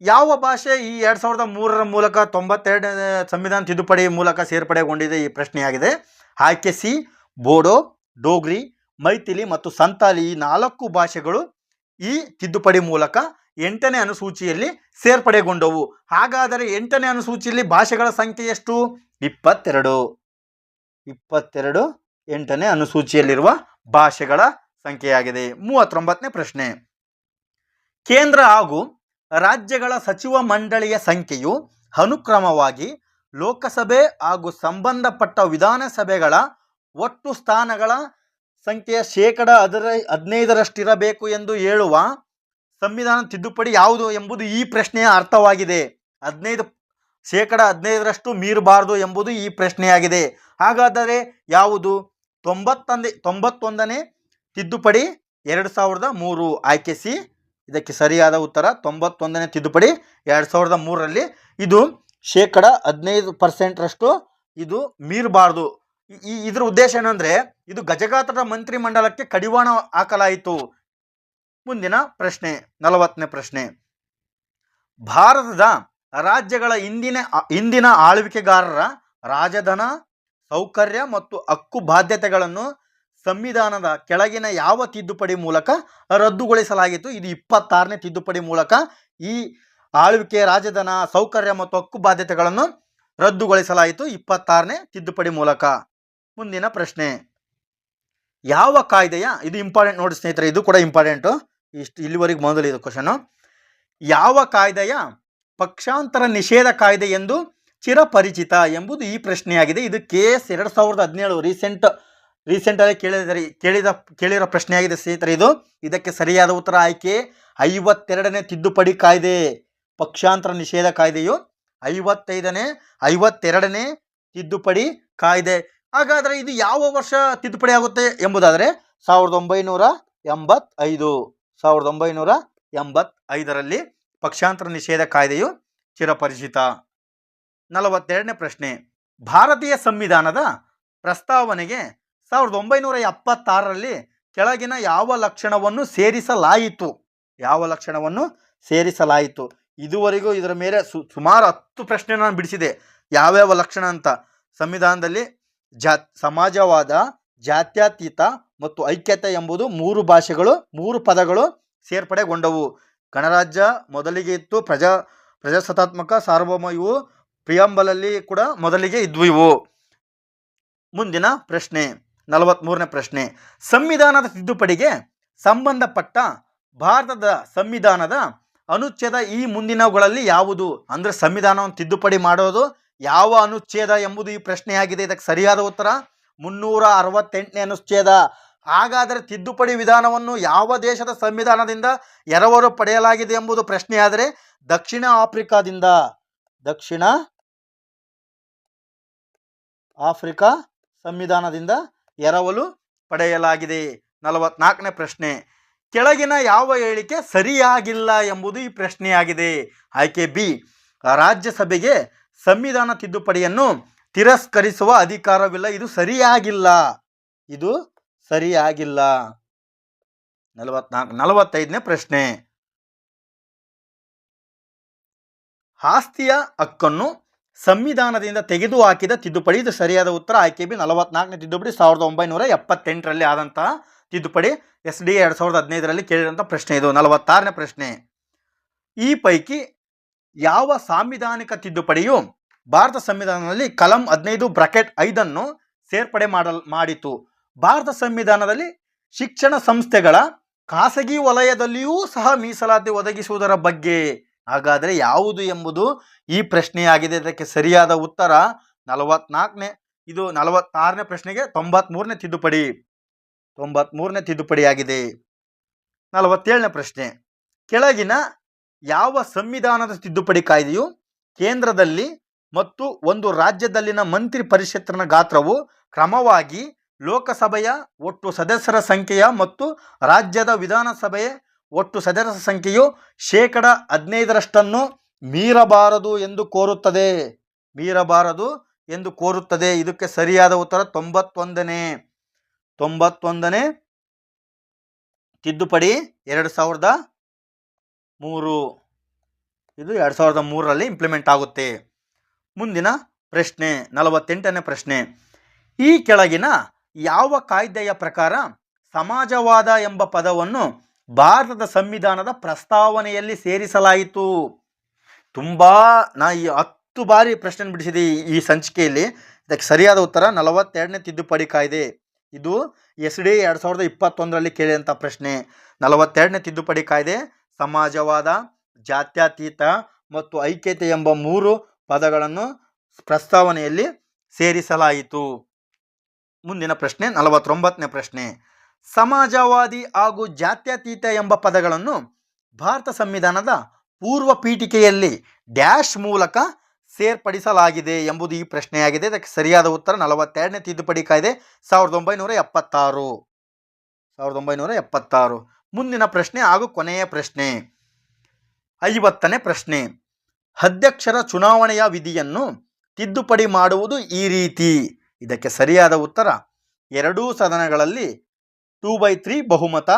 ಯಾವ ಭಾಷೆ ಈ 2003ರ ಮೂಲಕ 92ನೇ ಸಂವಿಧಾನ ತಿದ್ದುಪಡಿ ಮೂಲಕ ಸೇರ್ಪಡೆಗೊಂಡಿದೆ ಈ ಪ್ರಶ್ನೆಯಾಗಿದೆ. ಆಯ್ಕೆ ಸಿ ಬೋಡೋ, ಡೋಗ್ರಿ, ಮೈಥಿಲಿ ಮತ್ತು ಸಂತಾಲಿ ಈ 4 ಭಾಷೆಗಳು ಈ ತಿದ್ದುಪಡಿ ಮೂಲಕ 8ನೇ ಅನುಸೂಚಿಯಲ್ಲಿ ಸೇರ್ಪಡೆಗೊಂಡವು. ಹಾಗಾದರೆ 8ನೇ ಅನುಸೂಚಿಯಲ್ಲಿ ಭಾಷೆಗಳ ಸಂಖ್ಯೆ ಎಷ್ಟು? 22. 8ನೇ ಅನುಸೂಚಿಯಲ್ಲಿರುವ ಭಾಷೆಗಳ ಸಂಖ್ಯೆಯಾಗಿದೆ. 39ನೇ ಪ್ರಶ್ನೆ. ಕೇಂದ್ರ ಹಾಗೂ ರಾಜ್ಯಗಳ ಸಚಿವ ಮಂಡಳಿಯ ಸಂಖ್ಯೆಯು ಅನುಕ್ರಮವಾಗಿ ಲೋಕಸಭೆ ಹಾಗೂ ಸಂಬಂಧಪಟ್ಟ ವಿಧಾನಸಭೆಗಳ ಒಟ್ಟು ಸ್ಥಾನಗಳ ಸಂಖ್ಯೆಯ 15%ರಷ್ಟಿರಬೇಕು ಎಂದು ಹೇಳುವ ಸಂವಿಧಾನ ತಿದ್ದುಪಡಿ ಯಾವುದು ಎಂಬುದು ಈ ಪ್ರಶ್ನೆಯ ಅರ್ಥವಾಗಿದೆ. 15%ರಷ್ಟು ಮೀರಬಾರದು ಎಂಬುದು ಈ ಪ್ರಶ್ನೆಯಾಗಿದೆ. ಹಾಗಾದರೆ ಯಾವುದು? 91ನೇ ತಿದ್ದುಪಡಿ 2003. ಆಯ್ಕೆ ಸಿ ಇದಕ್ಕೆ ಸರಿಯಾದ ಉತ್ತರ. 91ನೇ ತಿದ್ದುಪಡಿ 2003ರಲ್ಲಿ ಇದು 15%ರಷ್ಟು ಇದು ಮೀರಬಾರ್ದು. ಇದರ ಉದ್ದೇಶ ಏನಂದರೆ ಇದು ಗಜಗಾತ್ರದ ಮಂತ್ರಿಮಂಡಲಕ್ಕೆ ಕಡಿವಾಣ ಹಾಕಲಾಯಿತು. ಮುಂದಿನ ಪ್ರಶ್ನೆ 40ನೇ ಪ್ರಶ್ನೆ. ಭಾರತದ ರಾಜ್ಯಗಳ ಇಂದಿನ ಆಳ್ವಿಕೆಗಾರರ ರಾಜಧನ, ಸೌಕರ್ಯ ಮತ್ತು ಹಕ್ಕು ಬಾಧ್ಯತೆಗಳನ್ನು ಸಂವಿಧಾನದ ಕೆಳಗಿನ ಯಾವ ತಿದ್ದುಪಡಿ ಮೂಲಕ ರದ್ದುಗೊಳಿಸಲಾಗಿತ್ತು? ಇದು 26ನೇ ತಿದ್ದುಪಡಿ ಮೂಲಕ ಈ ಆಳ್ವಿಕೆ, ರಾಜಧನ, ಸೌಕರ್ಯ ಮತ್ತು ಹಕ್ಕು ಬಾಧ್ಯತೆಗಳನ್ನು ರದ್ದುಗೊಳಿಸಲಾಯಿತು 26ನೇ ತಿದ್ದುಪಡಿ ಮೂಲಕ. ಮುಂದಿನ ಪ್ರಶ್ನೆ. ಯಾವ ಕಾಯ್ದೆಯ, ಇದು ಇಂಪಾರ್ಟೆಂಟ್ ನೋಡಿ ಸ್ನೇಹಿತರೆ, ಇದು ಕೂಡ ಇಂಪಾರ್ಟೆಂಟು. ಇಲ್ಲಿವರೆಗೆ ಮೊದಲು ಇದು ಕ್ವಶನು. ಯಾವ ಕಾಯ್ದೆಯ ಪಕ್ಷಾಂತರ ನಿಷೇಧ ಕಾಯ್ದೆ ಎಂದು ಚಿರಪರಿಚಿತ ಎಂಬುದು ಈ ಪ್ರಶ್ನೆಯಾಗಿದೆ. ಇದು KS 2017 ರೀಸೆಂಟಲ್ಲಿ ಕೇಳಿರೋ ಪ್ರಶ್ನೆಯಾಗಿದೆ ಸ್ನೇಹಿತರೆ ಇದು. ಇದಕ್ಕೆ ಸರಿಯಾದ ಉತ್ತರ ಆಯ್ಕೆ 52ನೇ ತಿದ್ದುಪಡಿ ಕಾಯ್ದೆ. ಪಕ್ಷಾಂತರ ನಿಷೇಧ ಕಾಯ್ದೆಯು 52ನೇ ತಿದ್ದುಪಡಿ ಕಾಯ್ದೆ. ಹಾಗಾದರೆ ಇದು ಯಾವ ವರ್ಷ ತಿದ್ದುಪಡಿ ಆಗುತ್ತೆ ಎಂಬುದಾದರೆ 1985. 1985ರಲ್ಲಿ ಪಕ್ಷಾಂತರ ನಿಷೇಧ ಕಾಯ್ದೆಯು ಚಿರಪರಿಚಿತ. 42ನೇ ಪ್ರಶ್ನೆ, ಭಾರತೀಯ ಸಂವಿಧಾನದ ಪ್ರಸ್ತಾವನೆಗೆ 1976ರಲ್ಲಿ ಕೆಳಗಿನ ಯಾವ ಲಕ್ಷಣವನ್ನು ಸೇರಿಸಲಾಯಿತು? ಯಾವ ಲಕ್ಷಣವನ್ನು ಸೇರಿಸಲಾಯಿತು? ಇದುವರೆಗೂ ಇದರ ಮೇಲೆ ಸುಮಾರು 10 ಪ್ರಶ್ನೆ ನಾನು ಬಿಡಿಸಿದೆ. ಯಾವ್ಯಾವ ಲಕ್ಷಣ ಅಂತ. ಸಂವಿಧಾನದಲ್ಲಿ ಸಮಾಜವಾದ, ಜಾತ್ಯತೀತ ಮತ್ತು ಐಕ್ಯತೆ ಎಂಬುದು 3 ಭಾಷೆಗಳು, 3 ಪದಗಳು ಸೇರ್ಪಡೆಗೊಂಡವು. ಗಣರಾಜ್ಯ ಮೊದಲಿಗೆ ಇತ್ತು, ಪ್ರಜಾಸತ್ತಾತ್ಮಕ, ಸಾರ್ವಭೌಮ, ಇವು ಪ್ರಿಯಾಂಬಲಲ್ಲಿ ಕೂಡ ಮೊದಲಿಗೆ ಇದ್ವು ಇವು. ಮುಂದಿನ ಪ್ರಶ್ನೆ 43ನೇ ಪ್ರಶ್ನೆ, ಸಂವಿಧಾನದ ತಿದ್ದುಪಡಿಗೆ ಸಂಬಂಧಪಟ್ಟ ಭಾರತದ ಸಂವಿಧಾನದ ಅನುಚ್ಛೇದ ಈ ಮುಂದಿನವುಗಳಲ್ಲಿ ಯಾವುದು? ಅಂದರೆ ಸಂವಿಧಾನವನ್ನು ತಿದ್ದುಪಡಿ ಮಾಡೋದು ಯಾವ ಅನುಚ್ಛೇದ ಎಂಬುದು ಈ ಪ್ರಶ್ನೆಯಾಗಿದೆ. ಇದಕ್ಕೆ ಸರಿಯಾದ ಉತ್ತರ 368ನೇ ಅನುಚ್ಛೇದ. ಹಾಗಾದರೆ ತಿದ್ದುಪಡಿ ವಿಧಾನವನ್ನು ಯಾವ ದೇಶದ ಸಂವಿಧಾನದಿಂದ ಎರವಲು ಪಡೆಯಲಾಗಿದೆ ಎಂಬುದು ಪ್ರಶ್ನೆಯಾದರೆ ದಕ್ಷಿಣ ಆಫ್ರಿಕಾದಿಂದ. ದಕ್ಷಿಣ ಆಫ್ರಿಕಾ ಸಂವಿಧಾನದಿಂದ ಎರವಲು ಪಡೆಯಲಾಗಿದೆ. 44ನೇ ಪ್ರಶ್ನೆ, ಕೆಳಗಿನ ಯಾವ ಹೇಳಿಕೆ ಸರಿಯಾಗಿಲ್ಲ ಎಂಬುದು ಈ ಪ್ರಶ್ನೆಯಾಗಿದೆ. ಆಯ್ಕೆ ಬಿ, ರಾಜ್ಯಸಭೆಗೆ ಸಂವಿಧಾನ ತಿದ್ದುಪಡಿಯನ್ನು ತಿರಸ್ಕರಿಸುವ ಅಧಿಕಾರವಿಲ್ಲ. ಇದು ಸರಿಯಾಗಿಲ್ಲ. ಇದು ಸರಿಯಾಗಿಲ್ಲ. 45ನೇ ಪ್ರಶ್ನೆ, ಆಸ್ತಿಯ ಹಕ್ಕನ್ನು ಸಂವಿಧಾನದಿಂದ ತೆಗೆದುಹಾಕಿದ ತಿದ್ದುಪಡಿ. ಇದು ಸರಿಯಾದ ಉತ್ತರ ಆಯ್ಕೆ ಬಿ, 44ನೇ ತಿದ್ದುಪಡಿ 1978ರಲ್ಲಿ ಆದಂತಹ ತಿದ್ದುಪಡಿ. SDA 2015ರಲ್ಲಿ ಕೇಳಿದಂಥ ಪ್ರಶ್ನೆ ಇದು. 46ನೇ ಪ್ರಶ್ನೆ, ಈ ಪೈಕಿ ಯಾವ ಸಾಂವಿಧಾನಿಕ ತಿದ್ದುಪಡಿಯು ಭಾರತ ಸಂವಿಧಾನದಲ್ಲಿ ಕಲಂ 15(5) ಸೇರ್ಪಡೆ ಮಾಡಿತು? ಭಾರತ ಸಂವಿಧಾನದಲ್ಲಿ ಶಿಕ್ಷಣ ಸಂಸ್ಥೆಗಳ ಖಾಸಗಿ ವಲಯದಲ್ಲಿಯೂ ಸಹ ಮೀಸಲಾತಿ ಒದಗಿಸುವುದರ ಬಗ್ಗೆ. ಹಾಗಾದರೆ ಯಾವುದು ಎಂಬುದು ಈ ಪ್ರಶ್ನೆಯಾಗಿದೆ. ಇದಕ್ಕೆ ಸರಿಯಾದ ಉತ್ತರ 44ನೇ. ಇದು 46ನೇ ಪ್ರಶ್ನೆಗೆ 93ನೇ ತಿದ್ದುಪಡಿ. 93ನೇ ತಿದ್ದುಪಡಿಯಾಗಿದೆ. 47ನೇ ಪ್ರಶ್ನೆ, ಕೆಳಗಿನ ಯಾವ ಸಂವಿಧಾನದ ತಿದ್ದುಪಡಿ ಕಾಯ್ದೆಯು ಕೇಂದ್ರದಲ್ಲಿ ಮತ್ತು ಒಂದು ರಾಜ್ಯದಲ್ಲಿನ ಮಂತ್ರಿ ಪರಿಷತ್ತಿನ ಗಾತ್ರವು ಕ್ರಮವಾಗಿ ಲೋಕಸಭೆಯ ಒಟ್ಟು ಸದಸ್ಯರ ಸಂಖ್ಯೆಯ ಮತ್ತು ರಾಜ್ಯದ ವಿಧಾನಸಭೆಯ ಒಟ್ಟು ಸದಸ್ಯರ ಸಂಖ್ಯೆಯು 15% ಮೀರಬಾರದು ಎಂದು ಕೋರುತ್ತದೆ? ಮೀರಬಾರದು ಎಂದು ಕೋರುತ್ತದೆ. ಇದಕ್ಕೆ ಸರಿಯಾದ ಉತ್ತರ 91ನೇ ತಿದ್ದುಪಡಿ 2003. ಇದು 2003ರಲ್ಲಿ ಇಂಪ್ಲಿಮೆಂಟ್ ಆಗುತ್ತೆ. ಮುಂದಿನ ಪ್ರಶ್ನೆ 48ನೇ ಪ್ರಶ್ನೆ, ಈ ಕೆಳಗಿನ ಯಾವ ಕಾಯ್ದೆಯ ಪ್ರಕಾರ ಸಮಾಜವಾದ ಎಂಬ ಪದವನ್ನು ಭಾರತದ ಸಂವಿಧಾನದ ಪ್ರಸ್ತಾವನೆಯಲ್ಲಿ ಸೇರಿಸಲಾಯಿತು? ನಾ 10 ಬಾರಿ ಪ್ರಶ್ನೆ ಬಿಡಿಸಿದೆ ಈ ಸಂಚಿಕೆಯಲ್ಲಿ. ಇದಕ್ಕೆ ಸರಿಯಾದ ಉತ್ತರ 42ನೇ ತಿದ್ದುಪಡಿ ಕಾಯ್ದೆ. ಇದು SDA 2021ರಲ್ಲಿ ಕೇಳಿದಂಥ ಪ್ರಶ್ನೆ. 42ನೇ ತಿದ್ದುಪಡಿ ಕಾಯ್ದೆ ಸಮಾಜವಾದ, ಜಾತ್ಯತೀತ ಮತ್ತು ಐಕ್ಯತೆ ಎಂಬ 3 ಪದಗಳನ್ನು ಪ್ರಸ್ತಾವನೆಯಲ್ಲಿ ಸೇರಿಸಲಾಯಿತು. ಮುಂದಿನ ಪ್ರಶ್ನೆ 49ನೇ ಪ್ರಶ್ನೆ, ಸಮಾಜವಾದಿ ಹಾಗೂ ಜಾತ್ಯತೀತ ಎಂಬ ಪದಗಳನ್ನು ಭಾರತ ಸಂವಿಧಾನದ ಪೂರ್ವ ಪೀಠಿಕೆಯಲ್ಲಿ ಡ್ಯಾಶ್ ಮೂಲಕ ಸೇರ್ಪಡಿಸಲಾಗಿದೆ ಎಂಬುದು ಈ ಪ್ರಶ್ನೆಯಾಗಿದೆ. ಇದಕ್ಕೆ ಸರಿಯಾದ ಉತ್ತರ 42ನೇ ತಿದ್ದುಪಡಿ ಕಾಯ್ದೆ 1976. ಮುಂದಿನ ಪ್ರಶ್ನೆ ಹಾಗೂ ಕೊನೆಯ ಪ್ರಶ್ನೆ 50ನೇ ಪ್ರಶ್ನೆ, ಅಧ್ಯಕ್ಷರ ಚುನಾವಣೆಯ ವಿಧಿಯನ್ನು ತಿದ್ದುಪಡಿ ಮಾಡುವುದು ಈ ರೀತಿ. ಇದಕ್ಕೆ ಸರಿಯಾದ ಉತ್ತರ 2 ಸದನಗಳಲ್ಲಿ 2/3 ಬಹುಮತ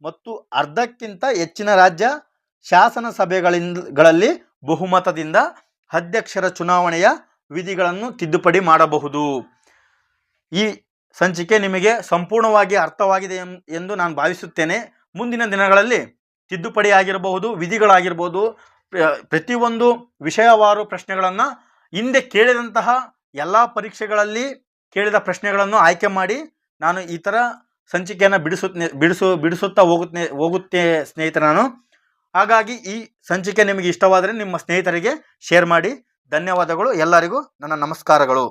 ಮತ್ತು ಅರ್ಧಕ್ಕಿಂತ ಹೆಚ್ಚಿನ ರಾಜ್ಯ ಶಾಸನಸಭೆಗಳಲ್ಲಿ ಬಹುಮತದಿಂದ ಅಧ್ಯಕ್ಷರ ಚುನಾವಣೆಯ ವಿಧಿಗಳನ್ನು ತಿದ್ದುಪಡಿ ಮಾಡಬಹುದು. ಈ ಸಂಚಿಕೆ ನಿಮಗೆ ಸಂಪೂರ್ಣವಾಗಿ ಅರ್ಥವಾಗಿದೆ ಎಂದು ನಾನು ಭಾವಿಸುತ್ತೇನೆ. ಮುಂದಿನ ದಿನಗಳಲ್ಲಿ ತಿದ್ದುಪಡಿ ಆಗಿರಬಹುದು, ವಿಧಿಗಳಾಗಿರ್ಬೋದು, ಪ್ರತಿಯೊಂದು ವಿಷಯವಾರು ಪ್ರಶ್ನೆಗಳನ್ನು ಹಿಂದೆ ಕೇಳಿದಂತಹ ಎಲ್ಲ ಪರೀಕ್ಷೆಗಳಲ್ಲಿ ಕೇಳಿದ ಪ್ರಶ್ನೆಗಳನ್ನು ಆಯ್ಕೆ ಮಾಡಿ ನಾನು ಈ ಥರ ಸಂಚಿಕೆಯನ್ನು ಬಿಡಿಸುತ್ತಾ ಹೋಗುತ್ತೆ ಸ್ನೇಹಿತರೆ ನಾನು. ಹಾಗಾಗಿ ಈ ಸಂಚಿಕೆ ನಿಮಗೆ ಇಷ್ಟವಾದರೆ ನಿಮ್ಮ ಸ್ನೇಹಿತರಿಗೆ ಶೇರ್ ಮಾಡಿ. ಧನ್ಯವಾದಗಳು. ಎಲ್ಲರಿಗೂ ನನ್ನ ನಮಸ್ಕಾರಗಳು.